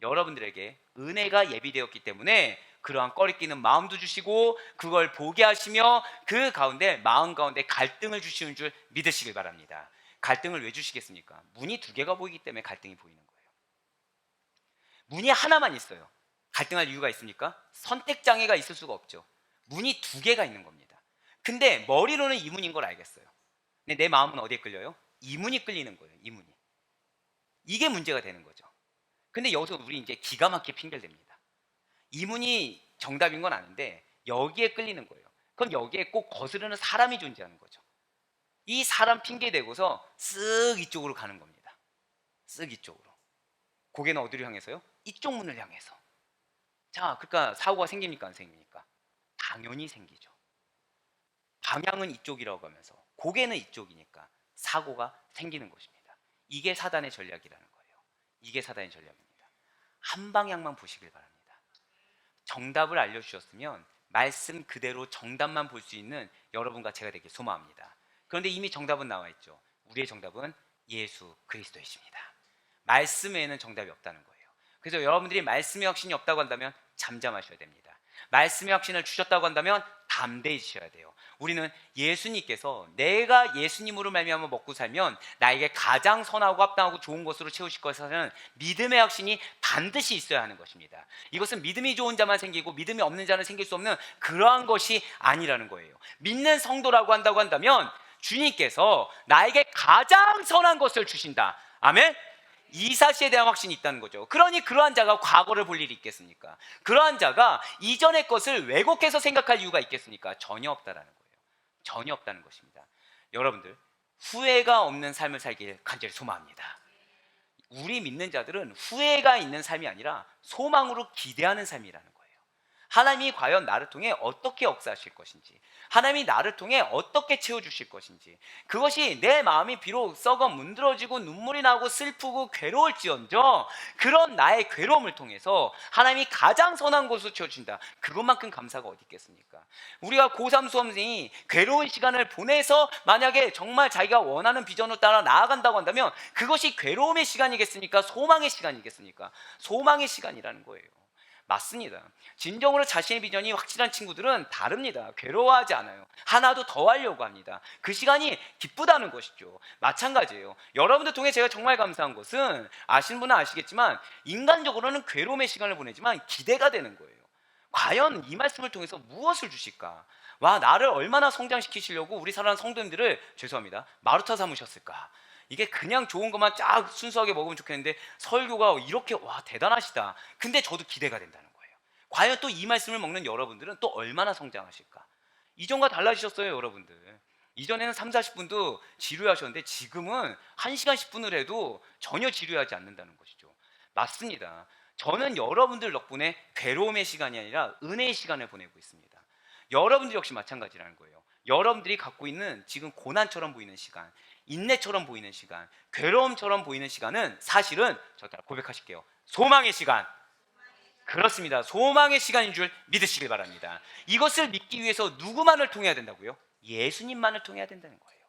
여러분들에게 은혜가 예비되었기 때문에 그러한 꺼리끼는 마음도 주시고 그걸 보게 하시며 그 가운데 마음 가운데 갈등을 주시는 줄 믿으시길 바랍니다. 갈등을 왜 주시겠습니까? 문이 두 개가 보이기 때문에 갈등이 보이는 거예요. 문이 하나만 있어요. 갈등할 이유가 있습니까? 선택 장애가 있을 수가 없죠. 문이 두 개가 있는 겁니다. 근데 머리로는 이 문인 걸 알겠어요. 근데 내 마음은 어디에 끌려요? 이 문이 끌리는 거예요. 이 문이. 이게 문제가 되는 거죠. 근데 여기서 우리 이제 기가 막히게 핑계를 댑니다. 이 문이 정답인 건 아는데 여기에 끌리는 거예요. 그럼 여기에 꼭 거스르는 사람이 존재하는 거죠. 이 사람 핑계 대고서 쓱 이쪽으로 가는 겁니다. 쓱 이쪽으로. 고개는 어디로 향해서요? 이쪽 문을 향해서. 자, 그러니까 사고가 생깁니까 안 생깁니까? 당연히 생기죠. 방향은 이쪽이라고 하면서 고개는 이쪽이니까 사고가 생기는 것입니다. 이게 사단의 전략이라는 거예요. 이게 사단의 전략입니다. 한 방향만 보시길 바랍니다. 정답을 알려주셨으면 말씀 그대로 정답만 볼 수 있는 여러분과 제가 되길 소망합니다. 그런데 이미 정답은 나와 있죠. 우리의 정답은 예수 그리스도이십니다. 말씀 외에는 정답이 없다는 거예요. 그래서 여러분들이 말씀의 확신이 없다고 한다면 잠잠하셔야 됩니다. 말씀의 확신을 주셨다고 한다면 담대해지셔야 돼요. 우리는 예수님께서 내가 예수님으로 말미암아 먹고 살면 나에게 가장 선하고 합당하고 좋은 것으로 채우실 것이라는 믿음의 확신이 반드시 있어야 하는 것입니다. 이것은 믿음이 좋은 자만 생기고 믿음이 없는 자는 생길 수 없는 그러한 것이 아니라는 거예요. 믿는 성도라고 한다고 한다면 주님께서 나에게 가장 선한 것을 주신다. 아멘? 이 사실에 대한 확신이 있다는 거죠. 그러니 그러한 자가 과거를 볼 일이 있겠습니까? 그러한 자가 이전의 것을 왜곡해서 생각할 이유가 있겠습니까? 전혀 없다라는 거예요. 전혀 없다는 것입니다. 여러분들, 후회가 없는 삶을 살길 간절히 소망합니다. 우리 믿는 자들은 후회가 있는 삶이 아니라 소망으로 기대하는 삶이라는 거예요. 하나님이 과연 나를 통해 어떻게 역사하실 것인지, 하나님이 나를 통해 어떻게 채워주실 것인지, 그것이 내 마음이 비록 썩어 문드러지고 눈물이 나고 슬프고 괴로울지언정 그런 나의 괴로움을 통해서 하나님이 가장 선한 것으로 채워준다. 그것만큼 감사가 어디 있겠습니까? 우리가 고3 수험생이 괴로운 시간을 보내서 만약에 정말 자기가 원하는 비전으로 따라 나아간다고 한다면 그것이 괴로움의 시간이겠습니까? 소망의 시간이겠습니까? 소망의 시간이라는 거예요. 맞습니다. 진정으로 자신의 비전이 확실한 친구들은 다릅니다. 괴로워하지 않아요. 하나도 더 하려고 합니다. 그 시간이 기쁘다는 것이죠. 마찬가지예요. 여러분들 통해 제가 정말 감사한 것은 아시는 분은 아시겠지만 인간적으로는 괴로움의 시간을 보내지만 기대가 되는 거예요. 과연 이 말씀을 통해서 무엇을 주실까? 와, 나를 얼마나 성장시키시려고 우리 사랑하는 성도님들을 죄송합니다. 마루타 삼으셨을까? 이게 그냥 좋은 것만 쫙 순수하게 먹으면 좋겠는데 설교가 이렇게 와 대단하시다. 근데 저도 기대가 된다는 거예요. 과연 또 이 말씀을 먹는 여러분들은 또 얼마나 성장하실까? 이전과 달라지셨어요, 여러분들. 이전에는 3, 40분도 지루하셨는데 지금은 1시간 10분을 해도 전혀 지루하지 않는다는 것이죠. 맞습니다. 저는 여러분들 덕분에 괴로움의 시간이 아니라 은혜의 시간을 보내고 있습니다. 여러분들 역시 마찬가지라는 거예요. 여러분들이 갖고 있는 지금 고난처럼 보이는 시간, 인내처럼 보이는 시간, 괴로움처럼 보이는 시간은 사실은 제가 고백하실게요. 소망의 시간. 그렇습니다. 소망의 시간인 줄 믿으시길 바랍니다. 이것을 믿기 위해서 누구만을 통해야 된다고요? 예수님만을 통해야 된다는 거예요.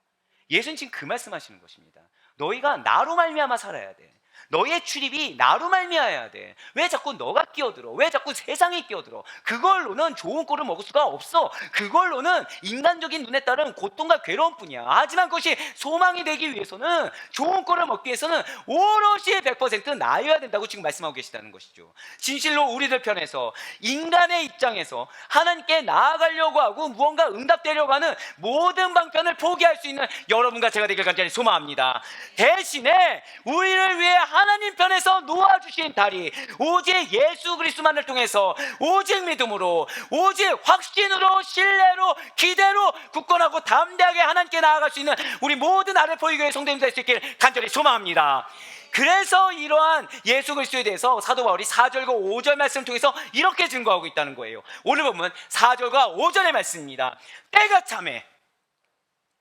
예수님 지금 그 말씀하시는 것입니다. 너희가 나로 말미암아 살아야 돼. 너의 출입이 나로 말미암아야 돼. 왜 자꾸 너가 끼어들어? 왜 자꾸 세상에 끼어들어? 그걸로는 좋은 꼴을 먹을 수가 없어. 그걸로는 인간적인 눈에 따른 고통과 괴로움뿐이야. 하지만 그것이 소망이 되기 위해서는, 좋은 꼴을 먹기 위해서는 오롯이 100% 나아야 된다고 지금 말씀하고 계시다는 것이죠. 진실로 우리들 편에서, 인간의 입장에서 하나님께 나아가려고 하고 무언가 응답되려고 하는 모든 방편을 포기할 수 있는 여러분과 제가 되길 간절히 소망합니다. 대신에 우리를 위해 하나님 편에서 놓아주신 다리, 오직 예수 그리스도만을 통해서 오직 믿음으로, 오직 확신으로, 신뢰로, 기대로 굳건하고 담대하게 하나님께 나아갈 수 있는 우리 모든 아르포이교회 성도님들 될 수 있길 간절히 소망합니다. 그래서 이러한 예수 그리스도에 대해서 사도 바울이 4절과 5절 말씀을 통해서 이렇게 증거하고 있다는 거예요. 오늘 보면 4절과 5절의 말씀입니다. 때가 참에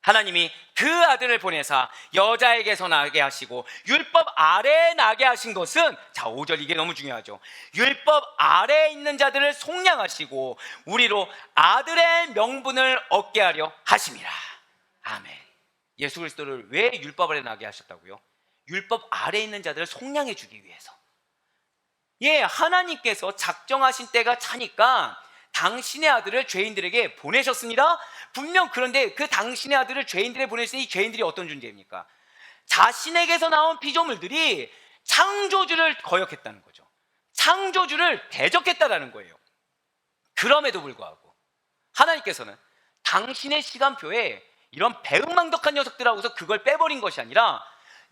하나님이 그 아들을 보내사 여자에게서 나게 하시고 율법 아래에 나게 하신 것은, 자 5절 이게 너무 중요하죠. 율법 아래에 있는 자들을 속량하시고 우리로 아들의 명분을 얻게 하려 하심이라. 아멘. 예수 그리스도를 왜 율법 아래에 나게 하셨다고요? 율법 아래에 있는 자들을 속량해 주기 위해서. 예, 하나님께서 작정하신 때가 차니까 당신의 아들을 죄인들에게 보내셨습니다. 분명. 그런데 그 당신의 아들을 죄인들에게 보내신 이 죄인들이 어떤 존재입니까? 자신에게서 나온 피조물들이 창조주를 거역했다는 거죠. 창조주를 대적했다라는 거예요. 그럼에도 불구하고 하나님께서는 당신의 시간표에 이런 배은망덕한 녀석들하고서 그걸 빼버린 것이 아니라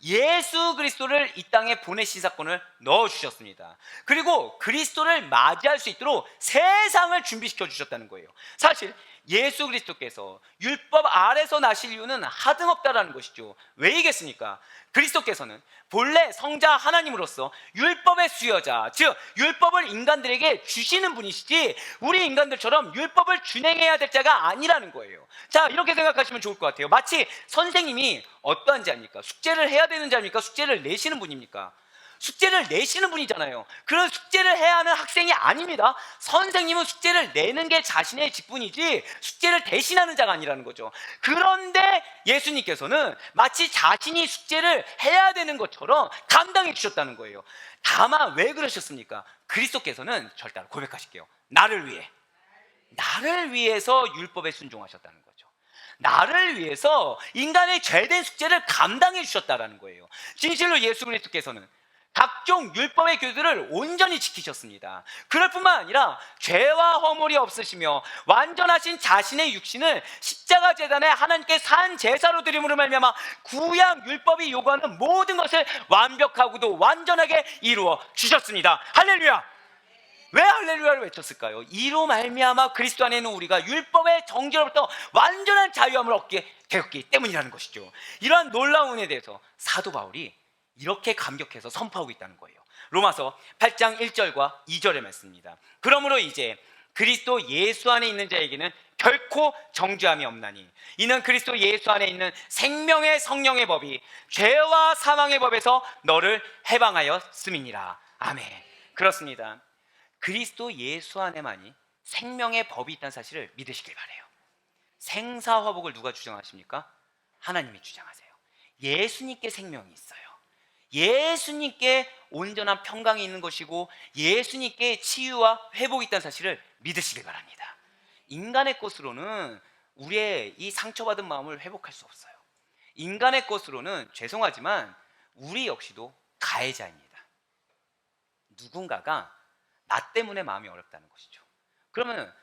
예수 그리스도를 이 땅에 보내신 사건을 넣어주셨습니다. 그리고 그리스도를 맞이할 수 있도록 세상을 준비시켜 주셨다는 거예요. 사실 예수 그리스도께서 율법 아래서 나실 이유는 하등없다라는 것이죠. 왜이겠습니까? 그리스도께서는 본래 성자 하나님으로서 율법의 수여자, 즉 율법을 인간들에게 주시는 분이시지 우리 인간들처럼 율법을 준행해야 될 자가 아니라는 거예요. 자, 이렇게 생각하시면 좋을 것 같아요. 마치 선생님이 어떠한 자입니까? 숙제를 해야 되는 자입니까? 숙제를 내시는 분입니까? 숙제를 내시는 분이잖아요. 그런 숙제를 해야 하는 학생이 아닙니다. 선생님은 숙제를 내는 게 자신의 직분이지 숙제를 대신하는 자가 아니라는 거죠. 그런데 예수님께서는 마치 자신이 숙제를 해야 되는 것처럼 감당해 주셨다는 거예요. 다만 왜 그러셨습니까? 그리스도께서는 절대 고백하실게요. 나를 위해서 율법에 순종하셨다는 거죠. 나를 위해서 인간의 죄된 숙제를 감당해 주셨다는 거예요. 진실로 예수 그리스도께서는 각종 율법의 규들을 온전히 지키셨습니다. 그럴 뿐만 아니라 죄와 허물이 없으시며 완전하신 자신의 육신을 십자가 제단에 하나님께 산 제사로 드림으로 말미암아 구약 율법이 요구하는 모든 것을 완벽하고도 완전하게 이루어 주셨습니다. 할렐루야! 왜 할렐루야를 외쳤을까요? 이로 말미암아 그리스도 안에 있는 우리가 율법의 정죄로부터 완전한 자유함을 얻게 되었기 때문이라는 것이죠. 이러한 놀라운 은혜에 대해서 사도 바울이 이렇게 감격해서 선포하고 있다는 거예요. 로마서 8장 1절과 2절의 말씀입니다. 그러므로 이제 그리스도 예수 안에 있는 자에게는 결코 정죄함이 없나니 이는 그리스도 예수 안에 있는 생명의 성령의 법이 죄와 사망의 법에서 너를 해방하였음이니라. 아멘. 그렇습니다. 그리스도 예수 안에만이 생명의 법이 있다는 사실을 믿으시길 바라요. 생사화복을 누가 주장하십니까? 하나님이 주장하세요. 예수님께 생명이 있어요. 예수님께 온전한 평강이 있는 것이고 예수님께 치유와 회복이 있다는 사실을 믿으시길 바랍니다. 인간의 것으로는 우리의 이 상처받은 마음을 회복할 수 없어요. 인간의 것으로는 죄송하지만 우리 역시도 가해자입니다. 누군가가 나 때문에 마음이 어렵다는 것이죠. 그러면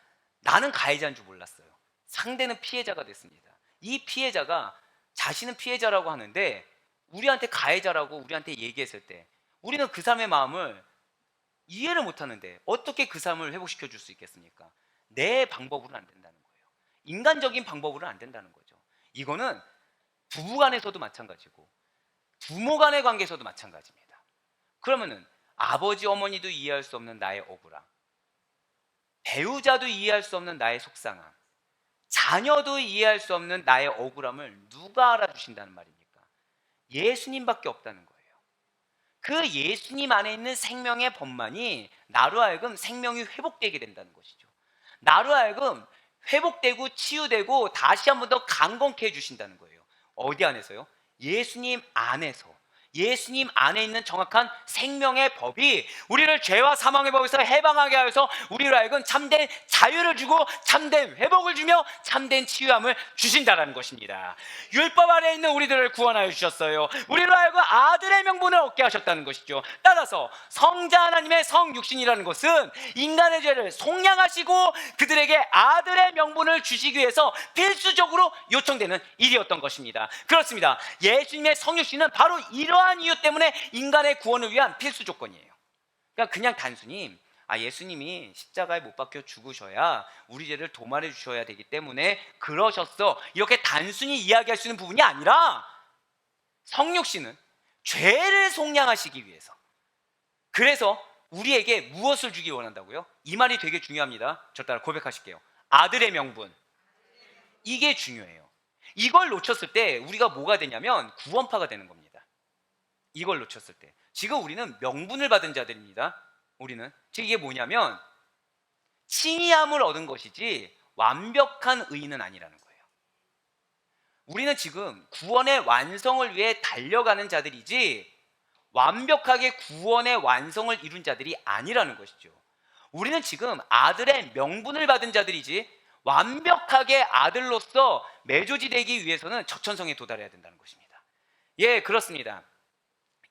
나는 가해자인 줄 몰랐어요. 상대는 피해자가 됐습니다. 이 피해자가 자신은 피해자라고 하는데 우리한테 가해자라고 우리한테 얘기했을 때 우리는 그 사람의 마음을 이해를 못하는데 어떻게 그 사람을 회복시켜 줄 수 있겠습니까? 내 방법으로는 안 된다는 거예요. 인간적인 방법으로는 안 된다는 거죠. 이거는 부부 간에서도 마찬가지고 부모 간의 관계에서도 마찬가지입니다. 그러면은 아버지 어머니도 이해할 수 없는 나의 억울함, 배우자도 이해할 수 없는 나의 속상함, 자녀도 이해할 수 없는 나의 억울함을 누가 알아주신다는 말입니까? 예수님밖에 없다는 거예요. 그 예수님 안에 있는 생명의 법만이 나로 하여금 생명이 회복되게 된다는 것이죠. 나로 하여금 회복되고 치유되고 다시 한 번 더 강건케 해주신다는 거예요. 어디 안에서요? 예수님 안에서. 예수님 안에 있는 정확한 생명의 법이 우리를 죄와 사망의 법에서 해방하게 하여서 우리로 하여금 참된 자유를 주고 참된 회복을 주며 참된 치유함을 주신다라는 것입니다. 율법 아래 있는 우리들을 구원하여 주셨어요. 우리로 하여금 아들의 명분을 얻게 하셨다는 것이죠. 따라서 성자 하나님의 성육신이라는 것은 인간의 죄를 속량하시고 그들에게 아들의 명분을 주시기 위해서 필수적으로 요청되는 일이었던 것입니다. 그렇습니다. 예수님의 성육신은 바로 이러한 이유 때문에 인간의 구원을 위한 필수 조건이에요. 그러니까 그냥 단순히 예수님이 십자가에 못 박혀 죽으셔야 우리 죄를 도말해 주셔야 되기 때문에 그러셨어, 이렇게 단순히 이야기할 수 있는 부분이 아니라 성육신은 죄를 속량하시기 위해서, 그래서 우리에게 무엇을 주기 원한다고요? 이 말이 되게 중요합니다. 저 따라 고백하실게요. 아들의 명분. 이게 중요해요. 이걸 놓쳤을 때 우리가 뭐가 되냐면 구원파가 되는 겁니다. 이걸 놓쳤을 때 지금 우리는 명분을 받은 자들입니다. 우리는 즉 이게 뭐냐면 칭의함을 얻은 것이지 완벽한 의인은 아니라는 거예요. 우리는 지금 구원의 완성을 위해 달려가는 자들이지 완벽하게 구원의 완성을 이룬 자들이 아니라는 것이죠. 우리는 지금 아들의 명분을 받은 자들이지 완벽하게 아들로서 매조지되기 위해서는 저천성에 도달해야 된다는 것입니다. 예, 그렇습니다.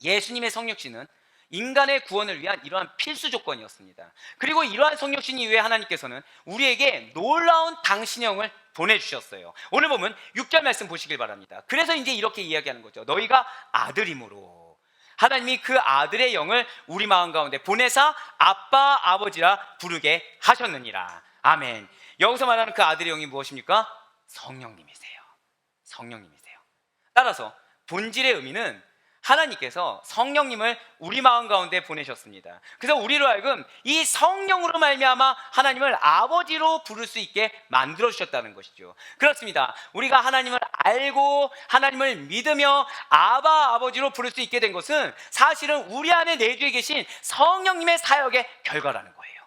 예수님의 성육신은 인간의 구원을 위한 이러한 필수 조건이었습니다. 그리고 이러한 성령신 이후에 하나님께서는 우리에게 놀라운 당신의 영을 보내주셨어요. 오늘 보면 6절 말씀 보시길 바랍니다. 그래서 이제 이렇게 이야기하는 거죠. 너희가 아들이므로 하나님이 그 아들의 영을 우리 마음 가운데 보내사 아빠 아버지라 부르게 하셨느니라. 아멘. 여기서 말하는 그 아들의 영이 무엇입니까? 성령님이세요. 성령님이세요. 따라서 본질의 의미는 하나님께서 성령님을 우리 마음 가운데 보내셨습니다. 그래서 우리로 하여금 이 성령으로 말미암아 하나님을 아버지로 부를 수 있게 만들어 주셨다는 것이죠. 그렇습니다. 우리가 하나님을 알고 하나님을 믿으며 아바 아버지로 부를 수 있게 된 것은 사실은 우리 안에 내주에 계신 성령님의 사역의 결과라는 거예요.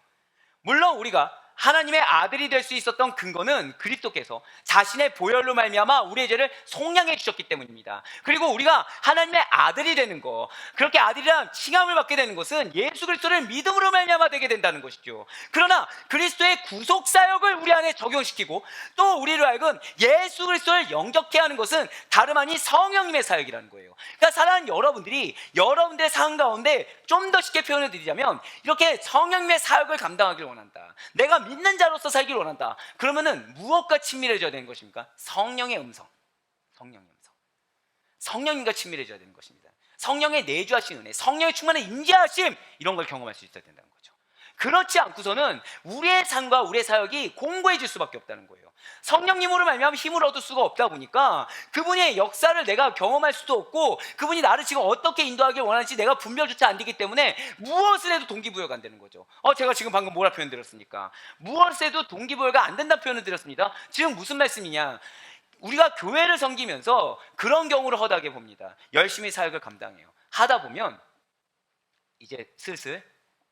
물론 우리가 하나님의 아들이 될 수 있었던 근거는 그리스도께서 자신의 보혈로 말미암아 우리의 죄를 속량해 주셨기 때문입니다. 그리고 우리가 하나님의 아들이 되는 거, 그렇게 아들이란 칭함을 받게 되는 것은 예수 그리스도를 믿음으로 말미암아 되게 된다는 것이죠. 그러나 그리스도의 구속 사역을 우리 안에 적용시키고 또 우리로 하여금 예수 그리스도를 영접케 하는 것은 다름 아닌 성령님의 사역이라는 거예요. 그러니까 사랑하는 여러분들이 여러분들의 삶 가운데 좀 더 쉽게 표현을 드리자면 이렇게 성령님의 사역을 감당하기를 원한다. 내가 믿는 자로서 살기를 원한다. 그러면은 무엇과 친밀해져야 되는 것입니까? 성령의 음성. 성령의 음성. 성령님과 친밀해져야 되는 것입니다. 성령의 내주하신 은혜, 성령의 충만한 임재하심, 이런 걸 경험할 수 있어야 된다는 거죠. 그렇지 않고서는 우리의 삶과 우리의 사역이 공고해질 수밖에 없다는 거예요. 성령님으로 말미암아 힘을 얻을 수가 없다 보니까 그분의 역사를 내가 경험할 수도 없고 그분이 나를 지금 어떻게 인도하길 원하는지 내가 분별조차 안 되기 때문에 무엇을 해도 동기부여가 안 되는 거죠. 제가 지금 방금 뭐라 표현 드렸습니까? 무엇을 해도 동기부여가 안 된다는 표현을 드렸습니다. 지금 무슨 말씀이냐? 우리가 교회를 섬기면서 그런 경우를 허다하게 봅니다. 열심히 사역을 감당해요. 하다 보면 이제 슬슬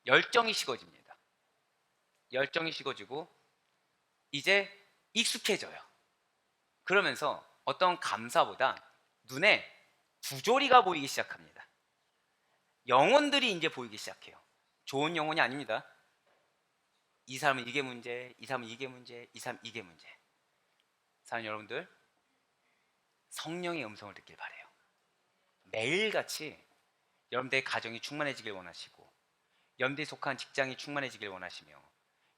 열정이 식어집니다. 열정이 식어지고 이제 익숙해져요. 그러면서 어떤 감사보다 눈에 부조리가 보이기 시작합니다. 영혼들이 이제 보이기 시작해요. 좋은 영혼이 아닙니다. 이 사람은 이게 문제, 이 사람은 이게 문제, 이 사람은 이게 문제. 사랑하는 여러분들, 성령의 음성을 듣길 바라요. 매일같이 여러분들의 가정이 충만해지길 원하시고 여러분들이 속한 직장이 충만해지길 원하시며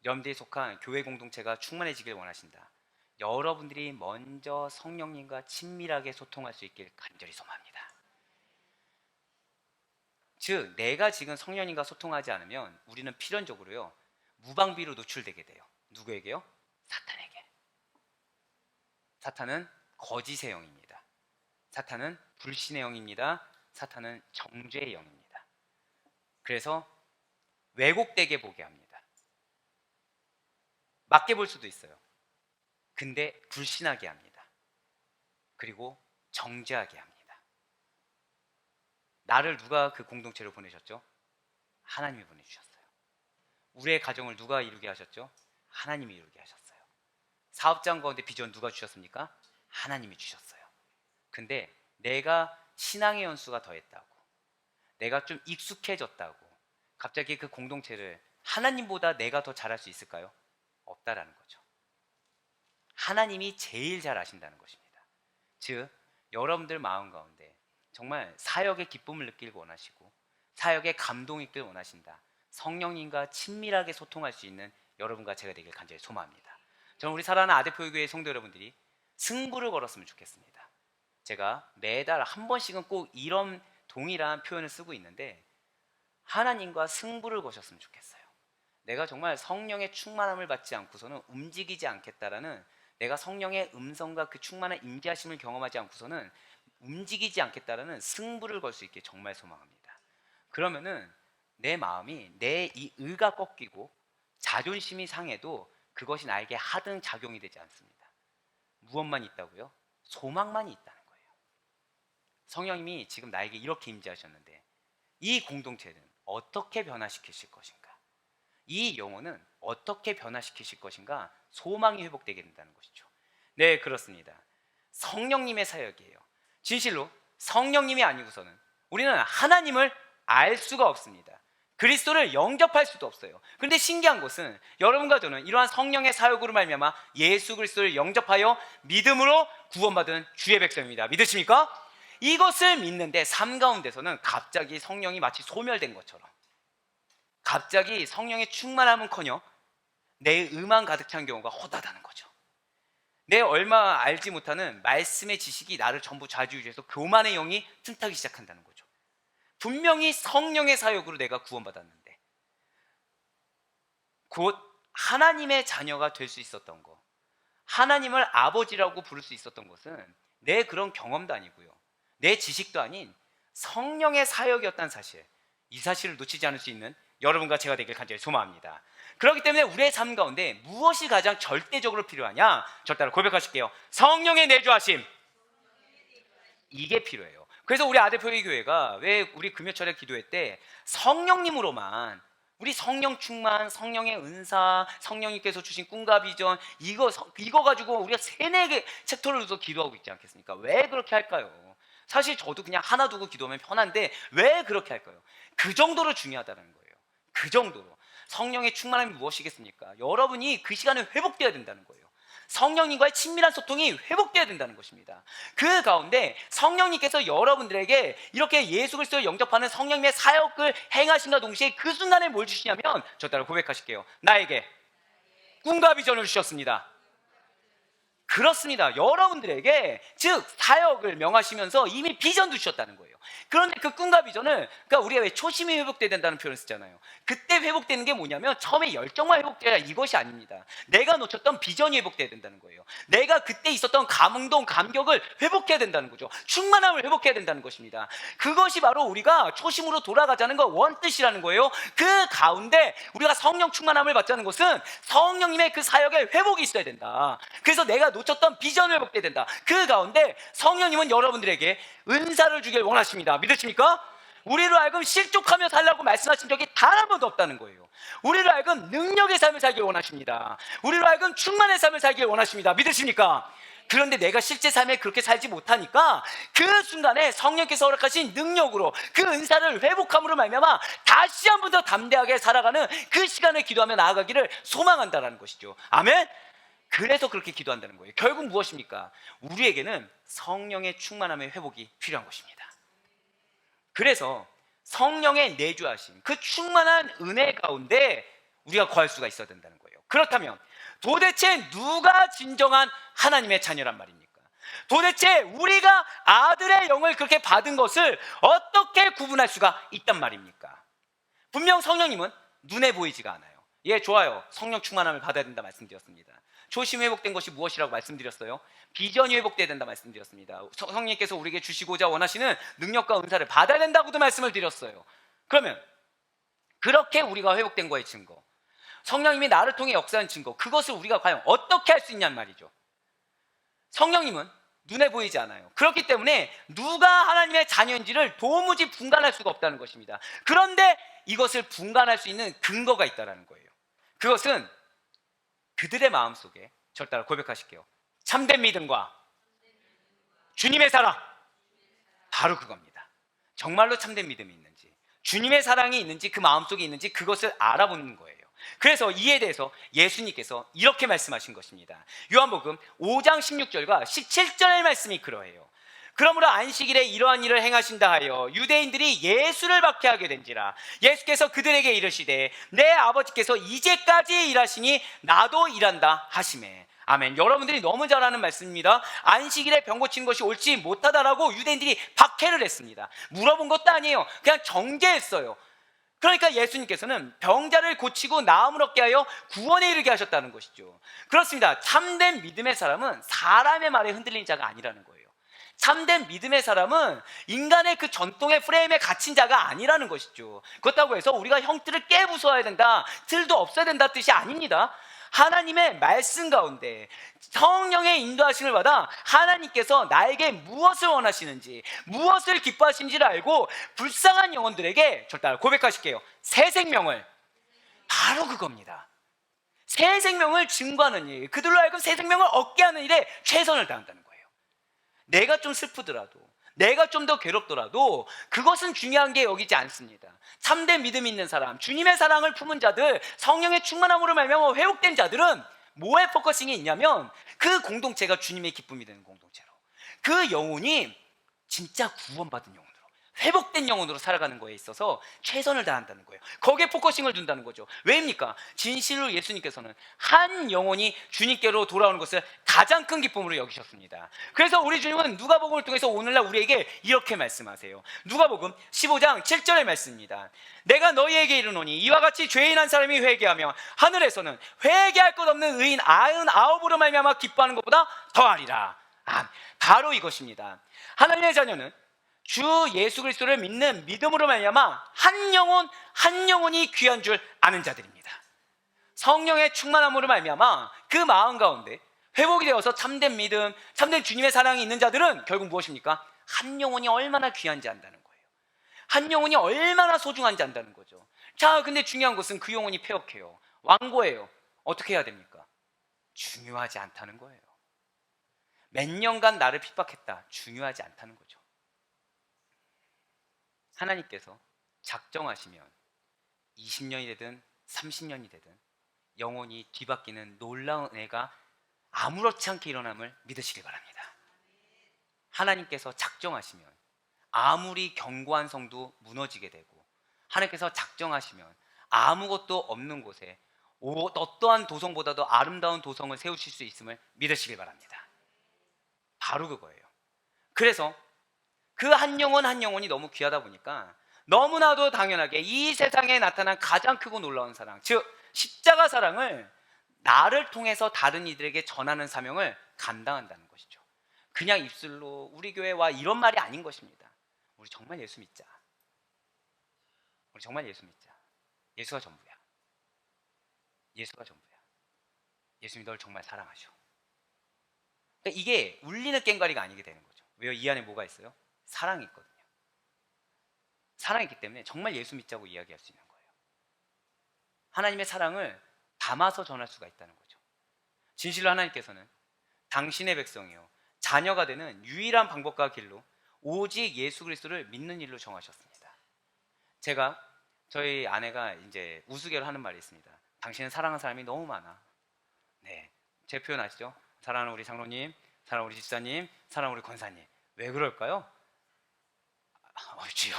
여러분들이 속한 교회 공동체가 충만해지길 원하신다. 여러분들이 먼저 성령님과 친밀하게 소통할 수 있길 간절히 소망합니다. 즉 내가 지금 성령님과 소통하지 않으면 우리는 필연적으로요 무방비로 노출되게 돼요. 누구에게요? 사탄에게. 사탄은 거짓의 영입니다. 사탄은 불신의 영입니다. 사탄은 정죄의 영입니다. 그래서 왜곡되게 보게 합니다. 맞게 볼 수도 있어요. 근데 불신하게 합니다. 그리고 정죄하게 합니다. 나를 누가 그 공동체로 보내셨죠? 하나님이 보내주셨어요. 우리의 가정을 누가 이루게 하셨죠? 하나님이 이루게 하셨어요. 사업장 가운데 비전 누가 주셨습니까? 하나님이 주셨어요. 근데 내가 신앙의 연수가 더했다고, 내가 좀 익숙해졌다고 갑자기 그 공동체를 하나님보다 내가 더 잘할 수 있을까요? 없다라는 거죠. 하나님이 제일 잘 아신다는 것입니다. 즉 여러분들 마음 가운데 정말 사역의 기쁨을 느끼길 원하시고 사역의 감동이 있길 원하신다. 성령님과 친밀하게 소통할 수 있는 여러분과 제가 되길 간절히 소망합니다. 저는 우리 사랑하는 아대표교회 성도 여러분들이 승부를 걸었으면 좋겠습니다. 제가 매달 한 번씩은 꼭 이런 동일한 표현을 쓰고 있는데 하나님과 승부를 거셨으면 좋겠어요. 내가 정말 성령의 충만함을 받지 않고서는 움직이지 않겠다라는, 내가 성령의 음성과 그 충만한 임재하심을 경험하지 않고서는 움직이지 않겠다라는 승부를 걸 수 있게 정말 소망합니다. 그러면은 내 마음이 내 이 의가 꺾이고 자존심이 상해도 그것이 나에게 하등 작용이 되지 않습니다. 무엇만 있다고요? 소망만 있다는 거예요. 성령님이 지금 나에게 이렇게 임재하셨는데 이 공동체는 어떻게 변화시키실 것인가? 이 영혼은 어떻게 변화시키실 것인가? 소망이 회복되게 된다는 것이죠. 네, 그렇습니다. 성령님의 사역이에요. 진실로 성령님이 아니고서는 우리는 하나님을 알 수가 없습니다. 그리스도를 영접할 수도 없어요. 그런데 신기한 것은 여러분과 저는 이러한 성령의 사역으로 말미암아 예수 그리스도를 영접하여 믿음으로 구원받은 주의 백성입니다. 믿으십니까? 이것을 믿는데 삶 가운데서는 갑자기 성령이 마치 소멸된 것처럼, 갑자기 성령의 충만함은커녕 내 의만 가득 찬 경우가 허다하다는 거죠. 내 얼마 알지 못하는 말씀의 지식이 나를 전부 좌지우지해서 교만의 영이 틈타기 시작한다는 거죠. 분명히 성령의 사역으로 내가 구원받았는데, 곧 하나님의 자녀가 될 수 있었던 것, 하나님을 아버지라고 부를 수 있었던 것은 내 그런 경험도 아니고요, 내 지식도 아닌 성령의 사역이었다는 사실, 이 사실을 놓치지 않을 수 있는 여러분과 제가 되길 간절히 소망합니다. 그렇기 때문에 우리의 삶 가운데 무엇이 가장 절대적으로 필요하냐? 저 따라 고백하실게요. 성령의 내주하심, 이게 필요해요. 그래서 우리 아대표의 교회가 왜 우리 금요철에 기도회 때 성령님으로만, 우리 성령 충만, 성령의 은사, 성령님께서 주신 꿈과 비전, 이거 가지고 우리가 3-4개 챕터를 두고 기도하고 있지 않겠습니까? 왜 그렇게 할까요? 사실 저도 그냥 하나 두고 기도하면 편한데 왜 그렇게 할까요? 그 정도로 중요하다는 거예요. 그 정도로. 성령의 충만함이 무엇이겠습니까? 여러분이 그 시간에 회복되어야 된다는 거예요. 성령님과의 친밀한 소통이 회복되어야 된다는 것입니다. 그 가운데 성령님께서 여러분들에게 이렇게 예수 그리스도를 영접하는 성령님의 사역을 행하신과 동시에 그 순간에 뭘 주시냐면, 저 따라 고백하실게요. 나에게 꿈과 비전을 주셨습니다. 그렇습니다. 여러분들에게 즉 사역을 명하시면서 이미 비전도 주셨다는 거예요. 그런데 그 꿈과 비전을, 그러니까 우리가 왜 초심이 회복돼야 된다는 표현을 쓰잖아요. 그때 회복되는 게 뭐냐면 처음에 열정만 회복돼야, 이것이 아닙니다. 내가 놓쳤던 비전이 회복돼야 된다는 거예요. 내가 그때 있었던 감흥동 감격을 회복해야 된다는 거죠. 충만함을 회복해야 된다는 것입니다. 그것이 바로 우리가 초심으로 돌아가자는 거 원뜻이라는 거예요. 그 가운데 우리가 성령 충만함을 받자는 것은 성령님의 그 사역에 회복이 있어야 된다. 그래서 내가 놓쳤던 비전을 회복돼야 된다. 그 가운데 성령님은 여러분들에게 은사를 주길 원하십니다. 믿으십니까? 우리로 하여금 실족하며 살라고 말씀하신 적이 단 한 번도 없다는 거예요. 우리로 하여금 능력의 삶을 살길 원하십니다. 우리로 하여금 충만의 삶을 살길 원하십니다. 믿으십니까? 그런데 내가 실제 삶에 그렇게 살지 못하니까 그 순간에 성령께서 허락하신 능력으로 그 은사를 회복함으로 말미암아 다시 한 번 더 담대하게 살아가는 그 시간을 기도하며 나아가기를 소망한다는 것이죠. 아멘? 그래서 그렇게 기도한다는 거예요. 결국 무엇입니까? 우리에게는 성령의 충만함의 회복이 필요한 것입니다. 그래서 성령의 내주하심, 그 충만한 은혜 가운데 우리가 거할 수가 있어야 된다는 거예요. 그렇다면 도대체 누가 진정한 하나님의 자녀란 말입니까? 도대체 우리가 아들의 영을 그렇게 받은 것을 어떻게 구분할 수가 있단 말입니까? 분명 성령님은 눈에 보이지가 않아요. 예, 좋아요. 성령 충만함을 받아야 된다 말씀드렸습니다. 초심이 회복된 것이 무엇이라고 말씀드렸어요? 비전이 회복돼야 된다 말씀드렸습니다. 성령님께서 우리에게 주시고자 원하시는 능력과 은사를 받아야 된다고도 말씀을 드렸어요. 그러면 그렇게 우리가 회복된 거의 증거, 성령님이 나를 통해 역사한 증거, 그것을 우리가 과연 어떻게 할 수 있냔 말이죠. 성령님은 눈에 보이지 않아요. 그렇기 때문에 누가 하나님의 자녀인지를 도무지 분간할 수가 없다는 것입니다. 그런데 이것을 분간할 수 있는 근거가 있다는 거예요. 그것은 그들의 마음속에, 저를 따라 고백하실게요. 참된 믿음과 주님의 사랑, 바로 그겁니다. 정말로 참된 믿음이 있는지, 주님의 사랑이 있는지, 그 마음속에 있는지 그것을 알아보는 거예요. 그래서 이에 대해서 예수님께서 이렇게 말씀하신 것입니다. 요한복음 5장 16절과 17절의 말씀이 그러해요. 그러므로 안식일에 이러한 일을 행하신다 하여 유대인들이 예수를 박해하게 된지라. 예수께서 그들에게 이르시되 내 아버지께서 이제까지 일하시니 나도 일한다 하시매. 아멘. 여러분들이 너무 잘 아는 말씀입니다. 안식일에 병 고치는 것이 옳지 못하다라고 유대인들이 박해를 했습니다. 물어본 것도 아니에요. 그냥 정죄했어요. 그러니까 예수님께서는 병자를 고치고 나음을 얻게 하여 구원에 이르게 하셨다는 것이죠. 그렇습니다. 참된 믿음의 사람은 사람의 말에 흔들린 자가 아니라는 거예요. 참된 믿음의 사람은 인간의 그 전통의 프레임에 갇힌 자가 아니라는 것이죠. 그렇다고 해서 우리가 형틀을 깨부숴야 된다, 틀도 없어야 된다 뜻이 아닙니다. 하나님의 말씀 가운데 성령의 인도하심을 받아 하나님께서 나에게 무엇을 원하시는지, 무엇을 기뻐하시는지를 알고 불쌍한 영혼들에게 절대 고백하실게요. 새 생명을, 바로 그겁니다. 새 생명을 증거하는 일, 그들로 하여금 새 생명을 얻게 하는 일에 최선을 다한다는 거예요. 내가 좀 슬프더라도, 내가 좀 더 괴롭더라도 그것은 중요한 게 여기지 않습니다. 참된 믿음 있는 사람, 주님의 사랑을 품은 자들, 성령의 충만함으로 말미암아 회복된 자들은 뭐에 포커싱이 있냐면 그 공동체가 주님의 기쁨이 되는 공동체로, 그 영혼이 진짜 구원받은 영혼으로, 회복된 영혼으로 살아가는 거에 있어서 최선을 다한다는 거예요. 거기에 포커싱을 둔다는 거죠. 왜입니까? 진실로 예수님께서는 한 영혼이 주님께로 돌아오는 것을 가장 큰 기쁨으로 여기셨습니다. 그래서 우리 주님은 누가복음을 통해서 오늘날 우리에게 이렇게 말씀하세요. 누가복음 15장 7절의 말씀입니다. 내가 너희에게 이르노니 이와 같이 죄인 한 사람이 회개하며 하늘에서는 회개할 것 없는 의인 99으로 말미암아 기뻐하는 것보다 더하리라. 바로 이것입니다. 하나님의 자녀는 주 예수 그리스도를 믿는 믿음으로 말미암아 한 영혼 한 영혼이 귀한 줄 아는 자들입니다. 성령의 충만함으로 말미암아 그 마음 가운데 회복이 되어서 참된 믿음, 참된 주님의 사랑이 있는 자들은 결국 무엇입니까? 한 영혼이 얼마나 귀한지 안다는 거예요. 한 영혼이 얼마나 소중한지 안다는 거죠. 자, 근데 중요한 것은 그 영혼이 폐역해요, 완고해요. 어떻게 해야 됩니까? 중요하지 않다는 거예요. 몇 년간 나를 핍박했다, 중요하지 않다는 거죠. 하나님께서 작정하시면 20년이 되든 30년이 되든 영혼이 뒤바뀌는 놀라운 은혜가 아무렇지 않게 일어남을 믿으시기 바랍니다. 하나님께서 작정하시면 아무리 견고한 성도 무너지게 되고, 하나님께서 작정하시면 아무것도 없는 곳에 어떠한 도성보다도 아름다운 도성을 세우실 수 있음을 믿으시기 바랍니다. 바로 그거예요. 그래서 그 한 영혼 한 영혼이 너무 귀하다 보니까 너무나도 당연하게 이 세상에 나타난 가장 크고 놀라운 사랑, 즉 십자가 사랑을 나를 통해서 다른 이들에게 전하는 사명을 감당한다는 것이죠. 그냥 입술로 우리 교회 와 이런 말이 아닌 것입니다. 우리 정말 예수 믿자. 우리 정말 예수 믿자. 예수가 전부야. 예수가 전부야. 예수님이 널 정말 사랑하셔. 그러니까 이게 울리는 꽹과리가 아니게 되는 거죠. 왜요? 이 안에 뭐가 있어요? 사랑이 있거든요. 사랑이 있기 때문에 정말 예수 믿자고 이야기할 수 있는 거예요. 하나님의 사랑을 담아서 전할 수가 있다는 거죠. 진실로 하나님께서는 당신의 백성이요, 자녀가 되는 유일한 방법과 길로 오직 예수 그리스도를 믿는 일로 정하셨습니다. 제가 저희 아내가 이제 우스개로 하는 말이 있습니다. 당신은 사랑하는 사람이 너무 많아. 네, 제 표현 아시죠? 사랑하는 우리 장로님, 사랑하는 우리 집사님, 사랑하는 우리 권사님. 왜 그럴까요? 주여.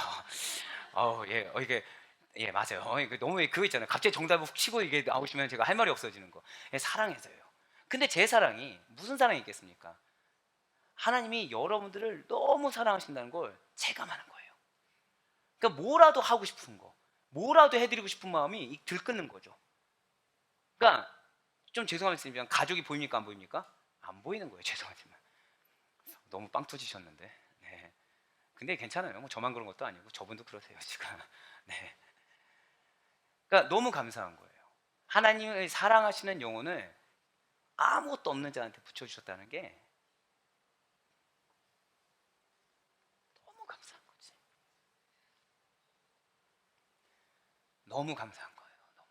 이게 맞아요. 이게 너무 그거 있잖아요. 갑자기 정답을 훅 치고 이게 나오시면 제가 할 말이 없어지는 거. 사랑해서요. 근데 제 사랑이 무슨 사랑이 있겠습니까? 하나님이 여러분들을 너무 사랑하신다는 걸 체감하는 거예요. 그러니까 뭐라도 하고 싶은 거, 뭐라도 해드리고 싶은 마음이 들끓는 거죠. 그러니까 좀 죄송하겠습니다. 가족이 보입니까, 안 보입니까? 안 보이는 거예요. 죄송하지만 너무 빵 터지셨는데. 네. 근데 괜찮아요. 뭐 저만 그런 것도 아니고 저분도 그러세요 지금. 네. 그러니까 너무 감사한 거예요. 하나님을 사랑하시는 영혼을 아무것도 없는 자한테 붙여주셨다는 게 너무 감사한 거지. 너무 감사한 거예요. 너무.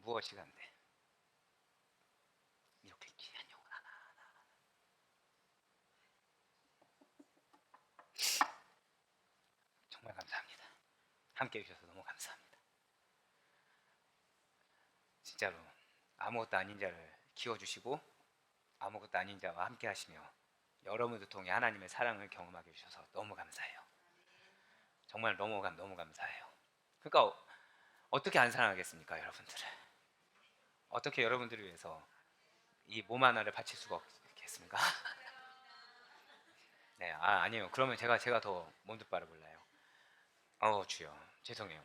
무엇이 간데 이렇게 귀한 영혼 하나하나. 정말 감사합니다. 함께 해주셔서 너무 감사합니다. 진짜로 아무것도 아닌 자를 키워주시고 아무것도 아닌 자와 함께 하시며 여러분들 통해 하나님의 사랑을 경험하게 해주셔서 너무 감사해요. 정말 너무 감사해요. 그러니까 어떻게 안 사랑하겠습니까, 여러분들을? 어떻게 여러분들을 위해서 이 몸 하나를 바칠 수가 없겠습니까? 네, 아니에요. 그러면 제가 더 몸둘바를 몰라요. 주여, 죄송해요.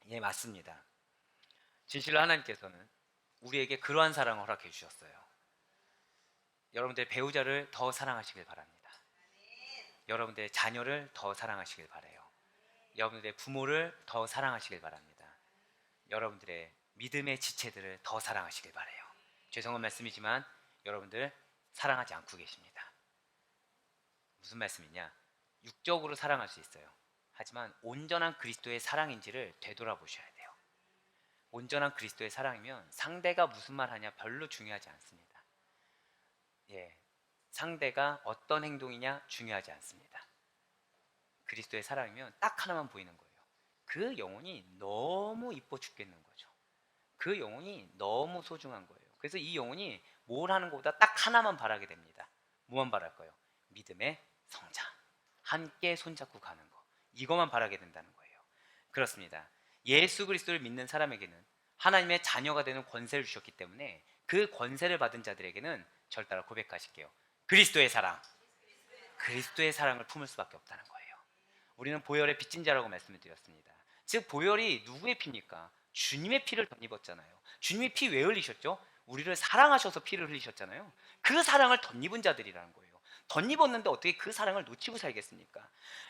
예, 맞습니다. 진실로 하나님께서는 우리에게 그러한 사랑을 허락해 주셨어요. 여러분들의 배우자를 더 사랑하시길 바랍니다. 여러분들의 자녀를 더 사랑하시길 바라요. 여러분들의 부모를 더 사랑하시길 바랍니다. 여러분들의 믿음의 지체들을 더 사랑하시길 바라요. 죄송한 말씀이지만 여러분들 사랑하지 않고 계십니다. 무슨 말씀이냐? 육적으로 사랑할 수 있어요. 하지만 온전한 그리스도의 사랑인지를 되돌아보셔야 돼요. 온전한 그리스도의 사랑이면 상대가 무슨 말 하냐 별로 중요하지 않습니다. 상대가 어떤 행동이냐 중요하지 않습니다. 그리스도의 사랑이면 딱 하나만 보이는 거예요. 그 영혼이 너무 이뻐 죽겠는 거죠. 그 영혼이 너무 소중한 거예요. 그래서 이 영혼이 뭘 하는 것보다 딱 하나만 바라게 됩니다. 뭐만 바랄까요? 믿음의 성자. 함께 손잡고 가는 거. 이것만 바라게 된다는 거예요. 그렇습니다. 예수 그리스도를 믿는 사람에게는 하나님의 자녀가 되는 권세를 주셨기 때문에 그 권세를 받은 자들에게는 저를 따라 고백하실게요. 그리스도의 사랑. 그리스도의 사랑을 품을 수밖에 없다는 거예요. 우리는 보혈의 빚진 자라고 말씀을 드렸습니다. 즉 보혈이 누구의 피입니까? 주님의 피를 덧입었잖아요. 주님의 피 왜 흘리셨죠? 우리를 사랑하셔서 피를 흘리셨잖아요. 그 사랑을 덧입은 자들이라는 거예요. 덧입었는데 어떻게 그 사랑을 놓치고 살겠습니까?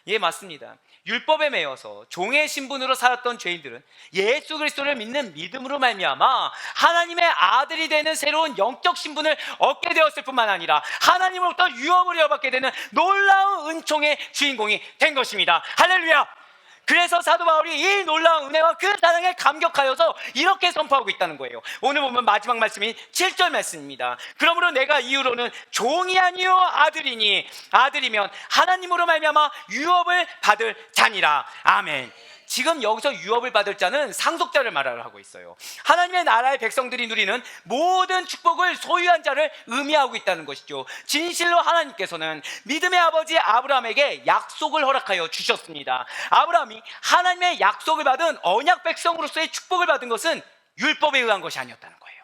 예, 맞습니다. 율법에 매여서 종의 신분으로 살았던 죄인들은 예수 그리스도를 믿는 믿음으로 말미암아 하나님의 아들이 되는 새로운 영적 신분을 얻게 되었을 뿐만 아니라 하나님으로부터 유업을 이어받게 되는 놀라운 은총의 주인공이 된 것입니다. 할렐루야! 그래서 사도 바울이 이 놀라운 은혜와 그 사랑에 감격하여서 이렇게 선포하고 있다는 거예요. 오늘 보면 마지막 말씀인 7절 말씀입니다. 그러므로 내가 이후로는 종이 아니요 아들이니 아들이면 하나님으로 말미암아 유업을 받을 자니라. 아멘. 지금 여기서 유업을 받을 자는 상속자를 말하고 있어요. 하나님의 나라의 백성들이 누리는 모든 축복을 소유한 자를 의미하고 있다는 것이죠. 진실로 하나님께서는 믿음의 아버지 아브라함에게 약속을 허락하여 주셨습니다. 아브라함이 하나님의 약속을 받은 언약 백성으로서의 축복을 받은 것은 율법에 의한 것이 아니었다는 거예요.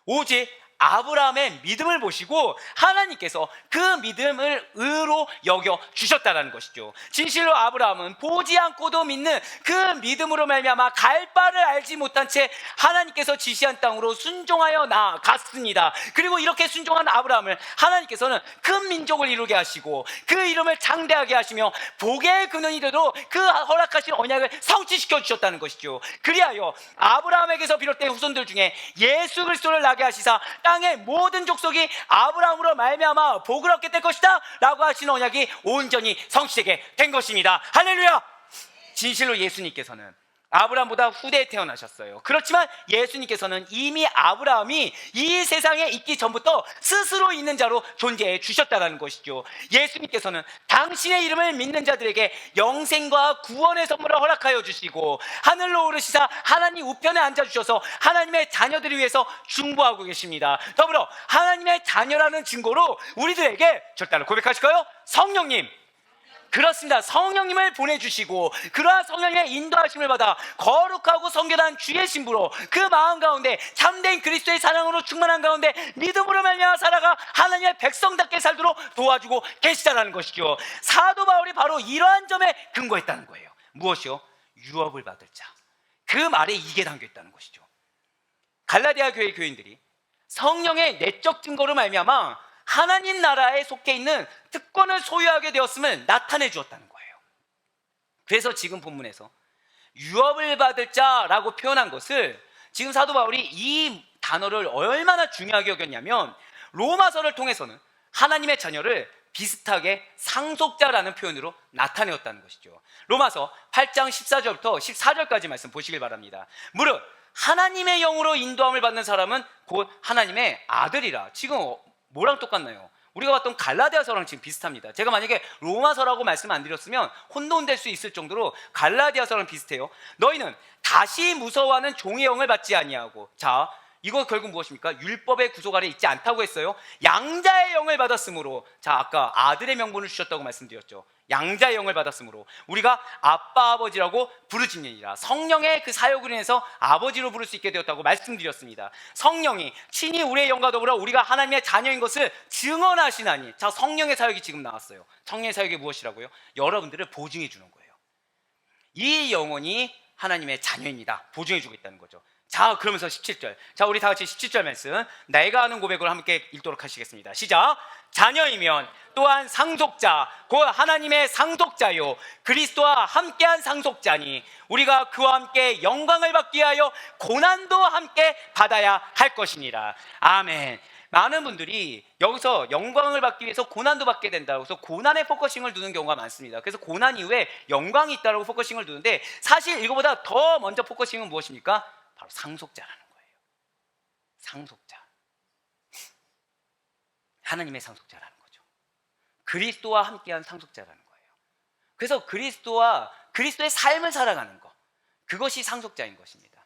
오직 아브라함의 믿음을 보시고 하나님께서 그 믿음을 의로 여겨 주셨다는 것이죠. 진실로 아브라함은 보지 않고도 믿는 그 믿음으로 말미암아 갈 바를 알지 못한 채 하나님께서 지시한 땅으로 순종하여 나아갔습니다. 그리고 이렇게 순종한 아브라함을 하나님께서는 큰 민족을 이루게 하시고 그 이름을 장대하게 하시며 복의 근원이 되도록 그 허락하신 언약을 성취시켜 주셨다는 것이죠. 그리하여 아브라함에게서 비롯된 후손들 중에 예수 그리스도를 나게 하시사 땅의 모든 족속이 아브라함으로 말미암아 복을 얻게 될 것이다 라고 하신 언약이 온전히 성취되게 된 것입니다. 할렐루야! 진실로 예수님께서는 아브라함보다 후대에 태어나셨어요. 그렇지만 예수님께서는 이미 아브라함이 이 세상에 있기 전부터 스스로 있는 자로 존재해 주셨다는 것이죠. 예수님께서는 당신의 이름을 믿는 자들에게 영생과 구원의 선물을 허락하여 주시고 하늘로 오르시사 하나님 우편에 앉아주셔서 하나님의 자녀들을 위해서 중보하고 계십니다. 더불어 하나님의 자녀라는 증거로 우리들에게 저를 따라 고백하실까요? 성령님, 그렇습니다. 성령님을 보내주시고 그러한 성령님의 인도하심을 받아 거룩하고 성결한 주의 신부로 그 마음 가운데 참된 그리스도의 사랑으로 충만한 가운데 믿음으로 말미암아 살아가 하나님의 백성답게 살도록 도와주고 계시다라는 것이죠. 사도 바울이 바로 이러한 점에 근거했다는 거예요. 무엇이요? 유업을 받을 자. 그 말에 이게 담겨있다는 것이죠. 갈라디아 교회 교인들이 성령의 내적 증거로 말미암아 하나님 나라에 속해 있는 특권을 소유하게 되었음을 나타내 주었다는 거예요. 그래서 지금 본문에서 유업을 받을 자라고 표현한 것을 지금 사도 바울이 이 단어를 얼마나 중요하게 여겼냐면 로마서를 통해서는 하나님의 자녀를 비슷하게 상속자라는 표현으로 나타내었다는 것이죠. 로마서 8장 14절부터 14절까지 말씀 보시길 바랍니다. 무릇 하나님의 영으로 인도함을 받는 사람은 곧 하나님의 아들이라. 지금 뭐랑 똑같나요? 우리가 봤던 갈라디아서랑 지금 비슷합니다. 제가 만약에 로마서라고 말씀 안 드렸으면 혼돈될 수 있을 정도로 갈라디아서랑 비슷해요. 너희는 다시 무서워하는 종의 영을 받지 아니하고, 자, 이거 결국 무엇입니까? 율법의 구속 아래 있지 않다고 했어요. 양자의 영을 받았으므로, 자, 아까 아들의 명분을 주셨다고 말씀드렸죠. 양자의 영을 받았으므로 우리가 아빠 아버지라고 부르짖느니라. 성령의 그 사역으로 인해서 아버지로 부를 수 있게 되었다고 말씀드렸습니다. 성령이 친히 우리의 영과 더불어 우리가 하나님의 자녀인 것을 증언하시나니. 자, 성령의 사역이 지금 나왔어요. 성령의 사역이 무엇이라고요? 여러분들을 보증해 주는 거예요. 이 영혼이 하나님의 자녀입니다. 보증해 주고 있다는 거죠. 자, 그러면서 17절. 자, 우리 다 같이 17절 말씀 내가 하는 고백을 함께 읽도록 하시겠습니다. 시작. 자녀이면 또한 상속자 곧 하나님의 상속자요 그리스도와 함께한 상속자니 우리가 그와 함께 영광을 받기 위하여 고난도 함께 받아야 할 것이니라. 아멘. 많은 분들이 여기서 영광을 받기 위해서 고난도 받게 된다고 해서 고난에 포커싱을 두는 경우가 많습니다. 그래서 고난 이후에 영광이 있다고 포커싱을 두는데 사실 이거보다 더 먼저 포커싱은 무엇입니까? 바로 상속자라는 거예요. 상속자. 하나님의 상속자라는 거죠. 그리스도와 함께한 상속자라는 거예요. 그래서 그리스도와 그리스도의 삶을 살아가는 것, 그것이 상속자인 것입니다.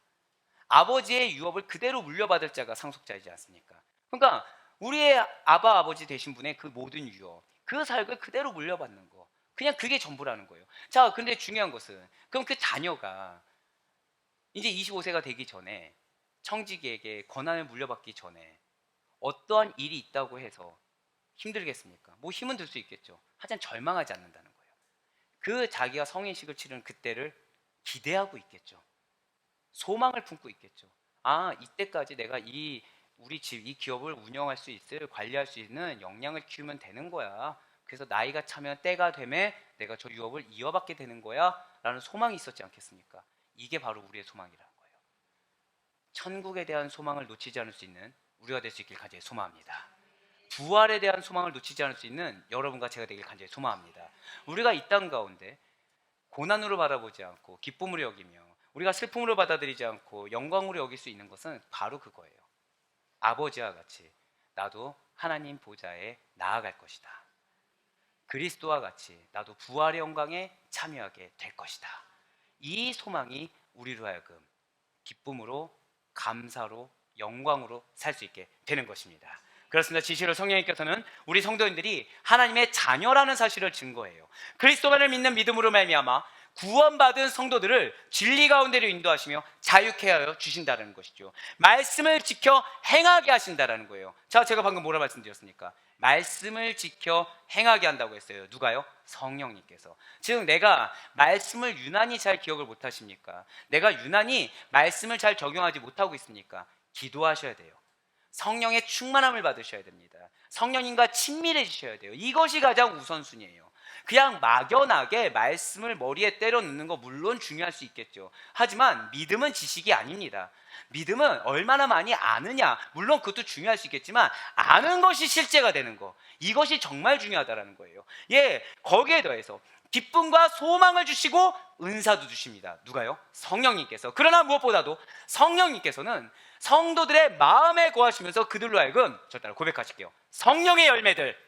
아버지의 유업을 그대로 물려받을 자가 상속자이지 않습니까? 그러니까 우리의 아버지 되신 분의 그 모든 유업, 그 사역을 그대로 물려받는 거. 그냥 그게 전부라는 거예요. 자, 근데 중요한 것은 그럼 그 자녀가 이제 25세가 되기 전에 청지기에게 권한을 물려받기 전에 어떠한 일이 있다고 해서 힘들겠습니까? 뭐 힘은 들 수 있겠죠. 하지만 절망하지 않는다는 거예요. 그 자기가 성인식을 치르는 그때를 기대하고 있겠죠. 소망을 품고 있겠죠. 아, 이때까지 내가 우리 집 이 기업을 운영할 수 있을 관리할 수 있는 역량을 키우면 되는 거야. 그래서 나이가 차면 때가 되면 내가 저 유업을 이어받게 되는 거야 라는 소망이 있었지 않겠습니까? 이게 바로 우리의 소망이라는 거예요. 천국에 대한 소망을 놓치지 않을 수 있는 우리가 될 수 있길 간절히 소망합니다. 부활에 대한 소망을 놓치지 않을 수 있는 여러분과 제가 되길 간절히 소망합니다. 우리가 이 땅 가운데 고난으로 바라보지 않고 기쁨으로 여기며 우리가 슬픔으로 받아들이지 않고 영광으로 여길 수 있는 것은 바로 그거예요. 아버지와 같이 나도 하나님 보좌에 나아갈 것이다. 그리스도와 같이 나도 부활의 영광에 참여하게 될 것이다. 이 소망이 우리로 하여금 기쁨으로, 감사로, 영광으로 살 수 있게 되는 것입니다. 그렇습니다. 진실로 성령님께서는 우리 성도인들이 하나님의 자녀라는 사실을 증거해요. 그리스도만을 믿는 믿음으로 말미암아 구원받은 성도들을 진리 가운데로 인도하시며 자유케 하여 주신다는 것이죠. 말씀을 지켜 행하게 하신다는 거예요. 자, 제가 방금 뭐라 말씀드렸습니까? 말씀을 지켜 행하게 한다고 했어요. 누가요? 성령님께서. 즉 내가 말씀을 유난히 잘 기억을 못하십니까? 내가 유난히 말씀을 잘 적용하지 못하고 있습니까? 기도하셔야 돼요. 성령의 충만함을 받으셔야 됩니다. 성령님과 친밀해지셔야 돼요. 이것이 가장 우선순위예요. 그냥 막연하게 말씀을 머리에 때려 넣는 거 물론 중요할 수 있겠죠. 하지만 믿음은 지식이 아닙니다. 믿음은 얼마나 많이 아느냐, 물론 그것도 중요할 수 있겠지만 아는 것이 실제가 되는 거, 이것이 정말 중요하다는 거예요. 예, 거기에 더해서 기쁨과 소망을 주시고 은사도 주십니다. 누가요? 성령님께서. 그러나 무엇보다도 성령님께서는 성도들의 마음에 거하시면서 그들로 하여금, 저 따라 고백하실게요. 성령의 열매들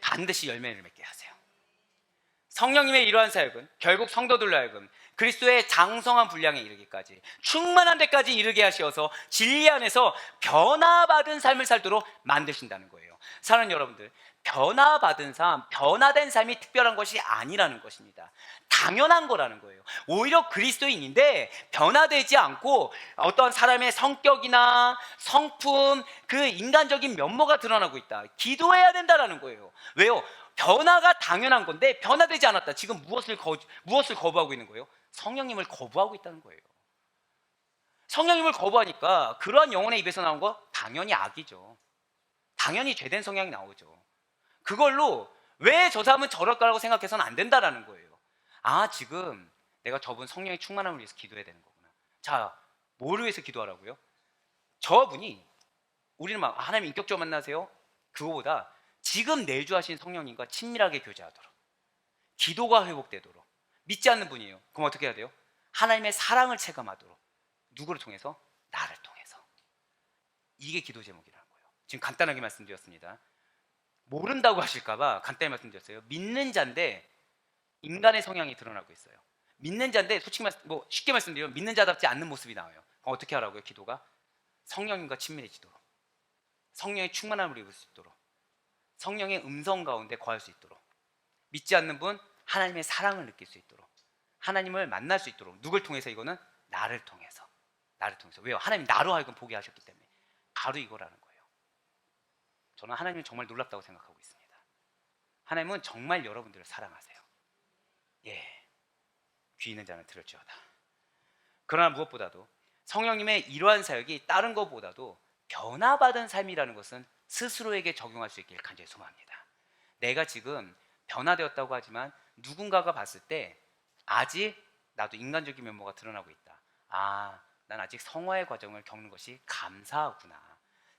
반드시 열매를 맺게 하세요. 성령님의 이러한 사역은 결국 성도들로 하여금 그리스도의 장성한 분량에 이르기까지, 충만한 데까지 이르게 하셔서 진리 안에서 변화받은 삶을 살도록 만드신다는 거예요. 사랑하는 여러분들, 변화받은 삶, 변화된 삶이 특별한 것이 아니라는 것입니다. 당연한 거라는 거예요. 오히려 그리스도인인데 변화되지 않고 어떤 사람의 성격이나 성품, 그 인간적인 면모가 드러나고 있다. 기도해야 된다는 거예요. 왜요? 변화가 당연한 건데 변화되지 않았다. 지금 무엇을 거부하고 있는 거예요? 성령님을 거부하고 있다는 거예요. 성령님을 거부하니까 그러한 영혼의 입에서 나온 거 당연히 악이죠. 당연히 죄된 성향이 나오죠. 그걸로 왜 저 사람은 저럴까라고 생각해서는 안 된다라는 거예요. 아, 지금 내가 저분 성령의 충만함을 위해서 기도해야 되는 거구나. 자, 뭐를 위해서 기도하라고요? 저분이 우리는 막 하나님 인격적으로 만나세요? 그거보다 지금 내주하신 성령님과 친밀하게 교제하도록, 기도가 회복되도록. 믿지 않는 분이에요. 그럼 어떻게 해야 돼요? 하나님의 사랑을 체감하도록. 누구를 통해서? 나를 통해서. 이게 기도 제목이라는 거예요. 지금 간단하게 말씀드렸습니다. 모른다고 하실까봐 간단히 말씀드렸어요. 믿는 자인데 인간의 성향이 드러나고 있어요. 믿는 자인데 쉽게 말씀드리면 믿는 자답지 않는 모습이 나와요. 그럼 어떻게 하라고요? 기도가 성령님과 친밀해지도록, 성령의 충만함을 입을 수 있도록, 성령의 음성 가운데 거할 수 있도록, 믿지 않는 분 하나님의 사랑을 느낄 수 있도록, 하나님을 만날 수 있도록. 누굴 통해서? 이거는 나를 통해서. 나를 통해서. 왜요? 하나님 나로 하여금 보게 하셨기 때문에. 바로 이거라는 거예요. 저는 하나님은 정말 놀랍다고 생각하고 있습니다. 하나님은 정말 여러분들을 사랑하세요. 예, 귀 있는 자는 들을지어다. 그러나 무엇보다도 성령님의 이러한 사역이 다른 것보다도 변화받은 삶이라는 것은 스스로에게 적용할 수 있길 간절히 소망합니다. 내가 지금 변화되었다고 하지만 누군가가 봤을 때 아직 나도 인간적인 면모가 드러나고 있다. 아, 난 아직 성화의 과정을 겪는 것이 감사하구나.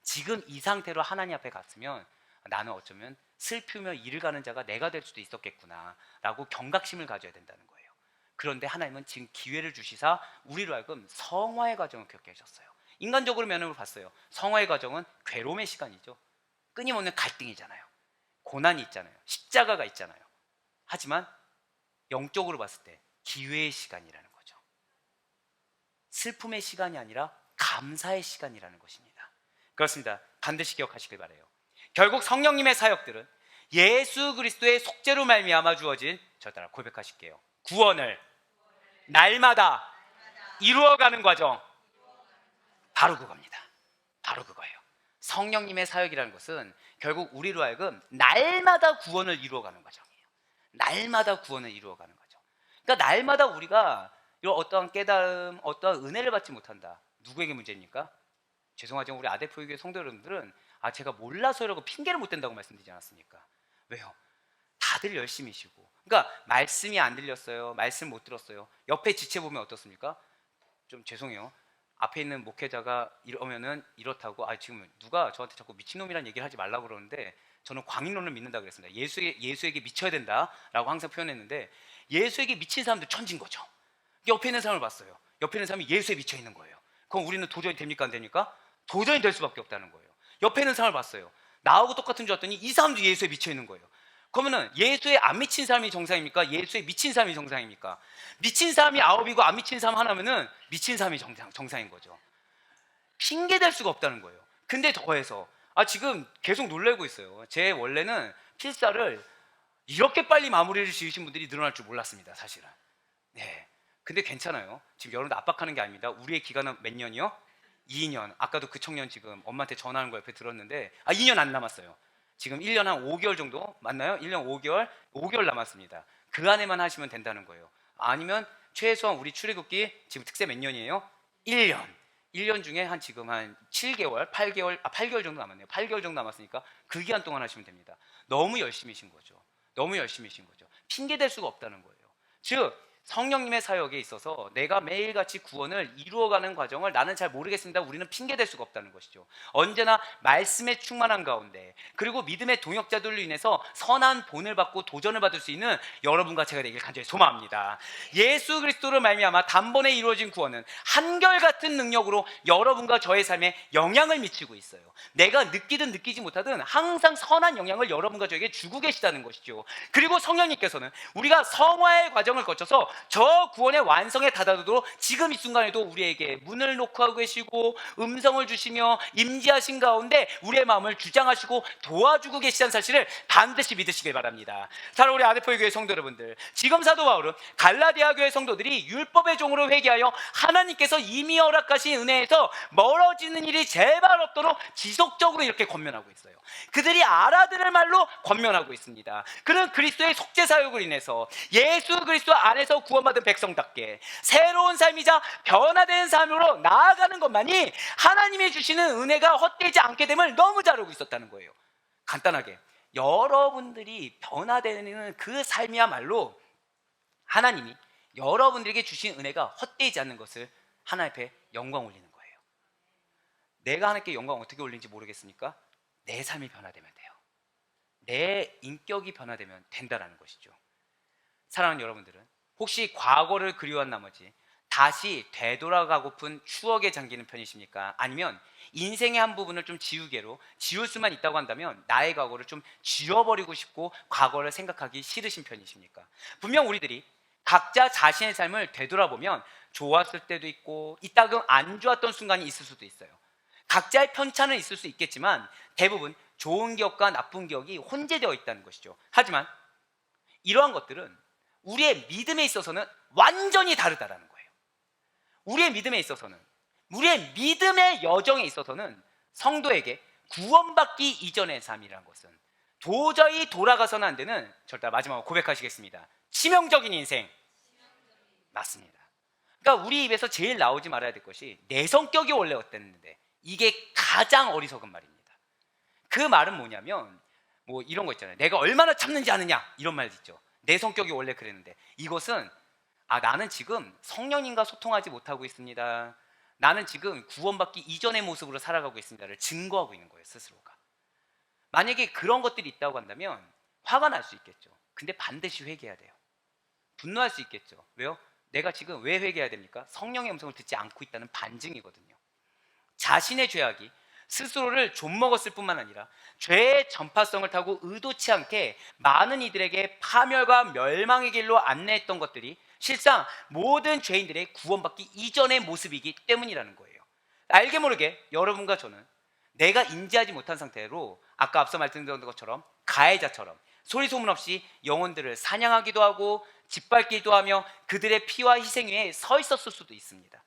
지금 이 상태로 하나님 앞에 갔으면 나는 어쩌면 슬프며 이를 가는 자가 내가 될 수도 있었겠구나 라고 경각심을 가져야 된다는 거예요. 그런데 하나님은 지금 기회를 주시사 우리로 하여금 성화의 과정을 겪게 하셨어요. 인간적으로 면으로 봤어요. 성화의 과정은 괴로움의 시간이죠. 끊임없는 갈등이잖아요. 고난이 있잖아요. 십자가가 있잖아요. 하지만 영적으로 봤을 때 기회의 시간이라는 거죠. 슬픔의 시간이 아니라 감사의 시간이라는 것입니다. 그렇습니다. 반드시 기억하시길 바라요. 결국 성령님의 사역들은 예수 그리스도의 속죄로 말미암아 주어진, 저 따라 고백하실게요, 구원을 날마다 이루어가는 과정, 바로 그겁니다. 바로 그거예요. 성령님의 사역이라는 것은 결국 우리로 하여금 날마다 구원을 이루어가는 과정이에요. 날마다 구원을 이루어가는 과정. 그러니까 날마다 우리가 이런 어떠한 깨달음, 어떠한 은혜를 받지 못한다. 누구에게 문제입니까? 죄송하지만 우리 아대표교회 성도 여러분들은 제가 몰라서 이러고 핑계를 못 댄다고 말씀드리지 않았습니까? 왜요? 다들 열심히시고, 그러니까 말씀이 안 들렸어요, 말씀 못 들었어요, 옆에 지체 보면 어떻습니까? 좀 죄송해요, 앞에 있는 목회자가 이러면은 이렇다고, 지금 누가 저한테 자꾸 미친놈이라는 얘기를 하지 말라고 그러는데 저는 광인론을 믿는다고 그랬습니다. 예수에게 미쳐야 된다라고 항상 표현했는데, 예수에게 미친 사람들 천진 거죠. 옆에 있는 사람을 봤어요. 옆에 있는 사람이 예수에 미쳐 있는 거예요. 그럼 우리는 도저히 됩니까, 안 됩니까? 도저히 될 수밖에 없다는 거예요. 옆에 있는 사람을 봤어요. 나하고 똑같은 줄 알았더니 이 사람도 예수에 미쳐 있는 거예요. 그러면은 예수에 안 미친 사람이 정상입니까? 예수에 미친 사람이 정상입니까? 미친 사람이 9이고 안 미친 사람 하나면은 미친 사람이 정상인 거죠. 핑계 댈 수가 없다는 거예요. 근데 더해서 지금 계속 놀래고 있어요. 제 원래는 필사를 이렇게 빨리 마무리를 지으신 분들이 늘어날 줄 몰랐습니다, 사실은. 네. 근데 괜찮아요. 지금 여러분들 압박하는 게 아닙니다. 우리의 기간은 몇 년이요? 2년. 아까도 그 청년 지금 엄마한테 전화하는 거 옆에 들었는데 2년 안 남았어요. 지금 1년 한 5개월 정도 맞나요? 1년 5개월 남았습니다. 그 안에만 하시면 된다는 거예요. 아니면 최소한 우리 출애굽기 지금 특세 몇 년이에요? 1년 중에 지금 한 7개월, 8개월 정도 남았네요. 8개월 정도 남았으니까 그 기간 동안 하시면 됩니다. 너무 열심히신 거죠. 핑계 댈 수가 없다는 거예요. 즉 성령님의 사역에 있어서 내가 매일같이 구원을 이루어가는 과정을 나는 잘 모르겠습니다, 우리는 핑계댈 수가 없다는 것이죠. 언제나 말씀에 충만한 가운데, 그리고 믿음의 동역자들로 인해서 선한 본을 받고 도전을 받을 수 있는 여러분과 제가 되길 간절히 소망합니다. 예수 그리스도로 말미암아 단번에 이루어진 구원은 한결같은 능력으로 여러분과 저의 삶에 영향을 미치고 있어요. 내가 느끼든 느끼지 못하든 항상 선한 영향을 여러분과 저에게 주고 계시다는 것이죠. 그리고 성령님께서는 우리가 성화의 과정을 거쳐서 저 구원의 완성에 다다르도록 지금 이 순간에도 우리에게 문을 놓고 계시고 음성을 주시며 임재하신 가운데 우리의 마음을 주장하시고 도와주고 계시다는 사실을 반드시 믿으시길 바랍니다. 자, 우리 아데포의 교회 성도 여러분들, 지금 사도 바울은 갈라디아 교회 성도들이 율법의 종으로 회개하여 하나님께서 이미 허락하신 은혜에서 멀어지는 일이 제발 없도록 지속적으로 이렇게 권면하고 있어요. 그들이 알아들을 말로 권면하고 있습니다. 그는 그리스도의 속죄 사역을 인해서 예수 그리스도 안에서 구원받은 백성답게 새로운 삶이자 변화된 삶으로 나아가는 것만이 하나님이 주시는 은혜가 헛되지 않게 됨을 너무 잘 알고 있었다는 거예요. 간단하게 여러분들이 변화되는 그 삶이야말로 하나님이 여러분들에게 주신 은혜가 헛되지 않는 것을 하나님 앞에 영광 올리는 거예요. 내가 하나님께 영광 어떻게 올리는지 모르겠습니까? 내 삶이 변화되면 돼요. 내 인격이 변화되면 된다는 것이죠. 사랑하는 여러분들은 혹시 과거를 그리워한 나머지 다시 되돌아가고픈 추억에 잠기는 편이십니까? 아니면 인생의 한 부분을 좀 지울 수만 있다고 한다면 나의 과거를 좀 지워버리고 싶고 과거를 생각하기 싫으신 편이십니까? 분명 우리들이 각자 자신의 삶을 되돌아보면 좋았을 때도 있고 이따금 안 좋았던 순간이 있을 수도 있어요. 각자의 편차는 있을 수 있겠지만 대부분 좋은 기억과 나쁜 기억이 혼재되어 있다는 것이죠. 하지만 이러한 것들은 우리의 믿음에 있어서는 완전히 다르다라는 거예요. 우리의 믿음에 있어서는, 우리의 믿음의 여정에 있어서는 성도에게 구원받기 이전의 삶이라는 것은 도저히 돌아가서는 안 되는, 절대 마지막으로 고백하시겠습니다. 치명적인 인생. 맞습니다. 그러니까 우리 입에서 제일 나오지 말아야 될 것이 내 성격이 원래 어땠는데, 이게 가장 어리석은 말입니다. 그 말은 뭐냐면 이런 거 있잖아요. 내가 얼마나 참는지 아느냐, 이런 말 있죠. 내 성격이 원래 그랬는데, 이것은 나는 지금 성령님과 소통하지 못하고 있습니다, 나는 지금 구원받기 이전의 모습으로 살아가고 있습니다를 증거하고 있는 거예요, 스스로가. 만약에 그런 것들이 있다고 한다면 화가 날 수 있겠죠. 근데 반드시 회개해야 돼요. 분노할 수 있겠죠. 왜요? 내가 지금 왜 회개해야 됩니까? 성령의 음성을 듣지 않고 있다는 반증이거든요. 자신의 죄악이 스스로를 좀먹었을 뿐만 아니라 죄의 전파성을 타고 의도치 않게 많은 이들에게 파멸과 멸망의 길로 안내했던 것들이 실상 모든 죄인들의 구원받기 이전의 모습이기 때문이라는 거예요. 알게 모르게 여러분과 저는 내가 인지하지 못한 상태로 아까 앞서 말씀드린 것처럼 가해자처럼 소리 소문 없이 영혼들을 사냥하기도 하고 짓밟기도 하며 그들의 피와 희생 위에 서 있었을 수도 있습니다.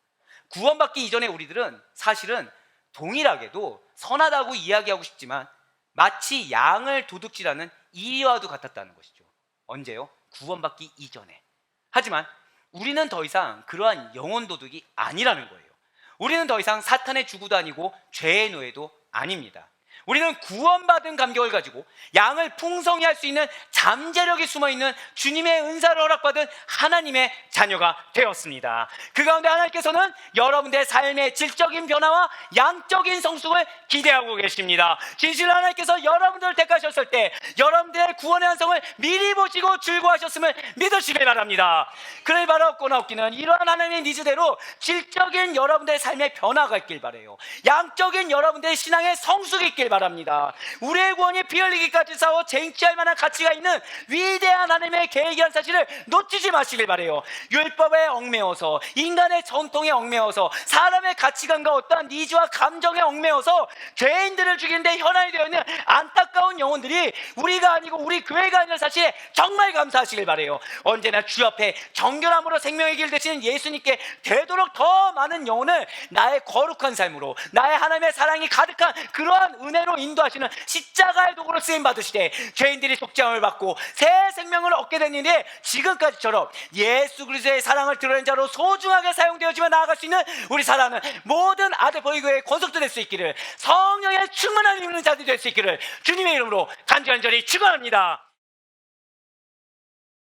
구원받기 이전에 우리들은 사실은 동일하게도 선하다고 이야기하고 싶지만 마치 양을 도둑질하는 이와도 같았다는 것이죠. 언제요? 구원받기 이전에. 하지만 우리는 더 이상 그러한 영혼 도둑이 아니라는 거예요. 우리는 더 이상 사탄의 주구도 아니고 죄의 노예도 아닙니다. 우리는 구원받은 감격을 가지고 양을 풍성히 할 수 있는 잠재력이 숨어있는 주님의 은사를 허락받은 하나님의 자녀가 되었습니다. 그 가운데 하나님께서는 여러분들의 삶의 질적인 변화와 양적인 성숙을 기대하고 계십니다. 진실로 하나님께서 여러분들을 택하셨을 때 여러분들의 구원의 완성을 미리 보시고 즐거워하셨음을 믿으시기 바랍니다. 그를 바라옵거나 없기는 이러한 하나님의 니즈대로 질적인 여러분들의 삶의 변화가 있길 바라요. 양적인 여러분들의 신앙의 성숙이 있길 바랍니다. 우리의 구원이 피 흘리기까지 싸워 쟁취할 만한 가치가 있는 위대한 하나님의 계획이라는 사실을 놓치지 마시길 바라요. 율법에 얽매여서 인간의 전통에 얽매여서 사람의 가치관과 어떠한 니즈와 감정에 얽매여서 죄인들을 죽이는데 현안이 되어 있는 안타까운 영혼들이 우리가 아니고 우리 교회가 아니라 사실에 정말 감사하시길 바라요. 언제나 주 앞에 정결함으로 생명의 길 되시는 예수님께 되도록 더 많은 영혼을 나의 거룩한 삶으로 나의 하나님의 사랑이 가득한 그러한 은혜로 인도하시는 십자가의 도구로 쓰임 받으시되 죄인들이 속죄함을 받고 새 생명을 얻게 된 일에 지금까지처럼 예수 그리스도의 사랑을 드러낸 자로 소중하게 사용되어지며 나아갈 수 있는 우리 사랑하는 모든 아데포이교회의 권속도 될 수 있기를, 성령의 충만한 이루는 자들이 될 수 있기를 주님의 이름으로 간절히 축원합니다.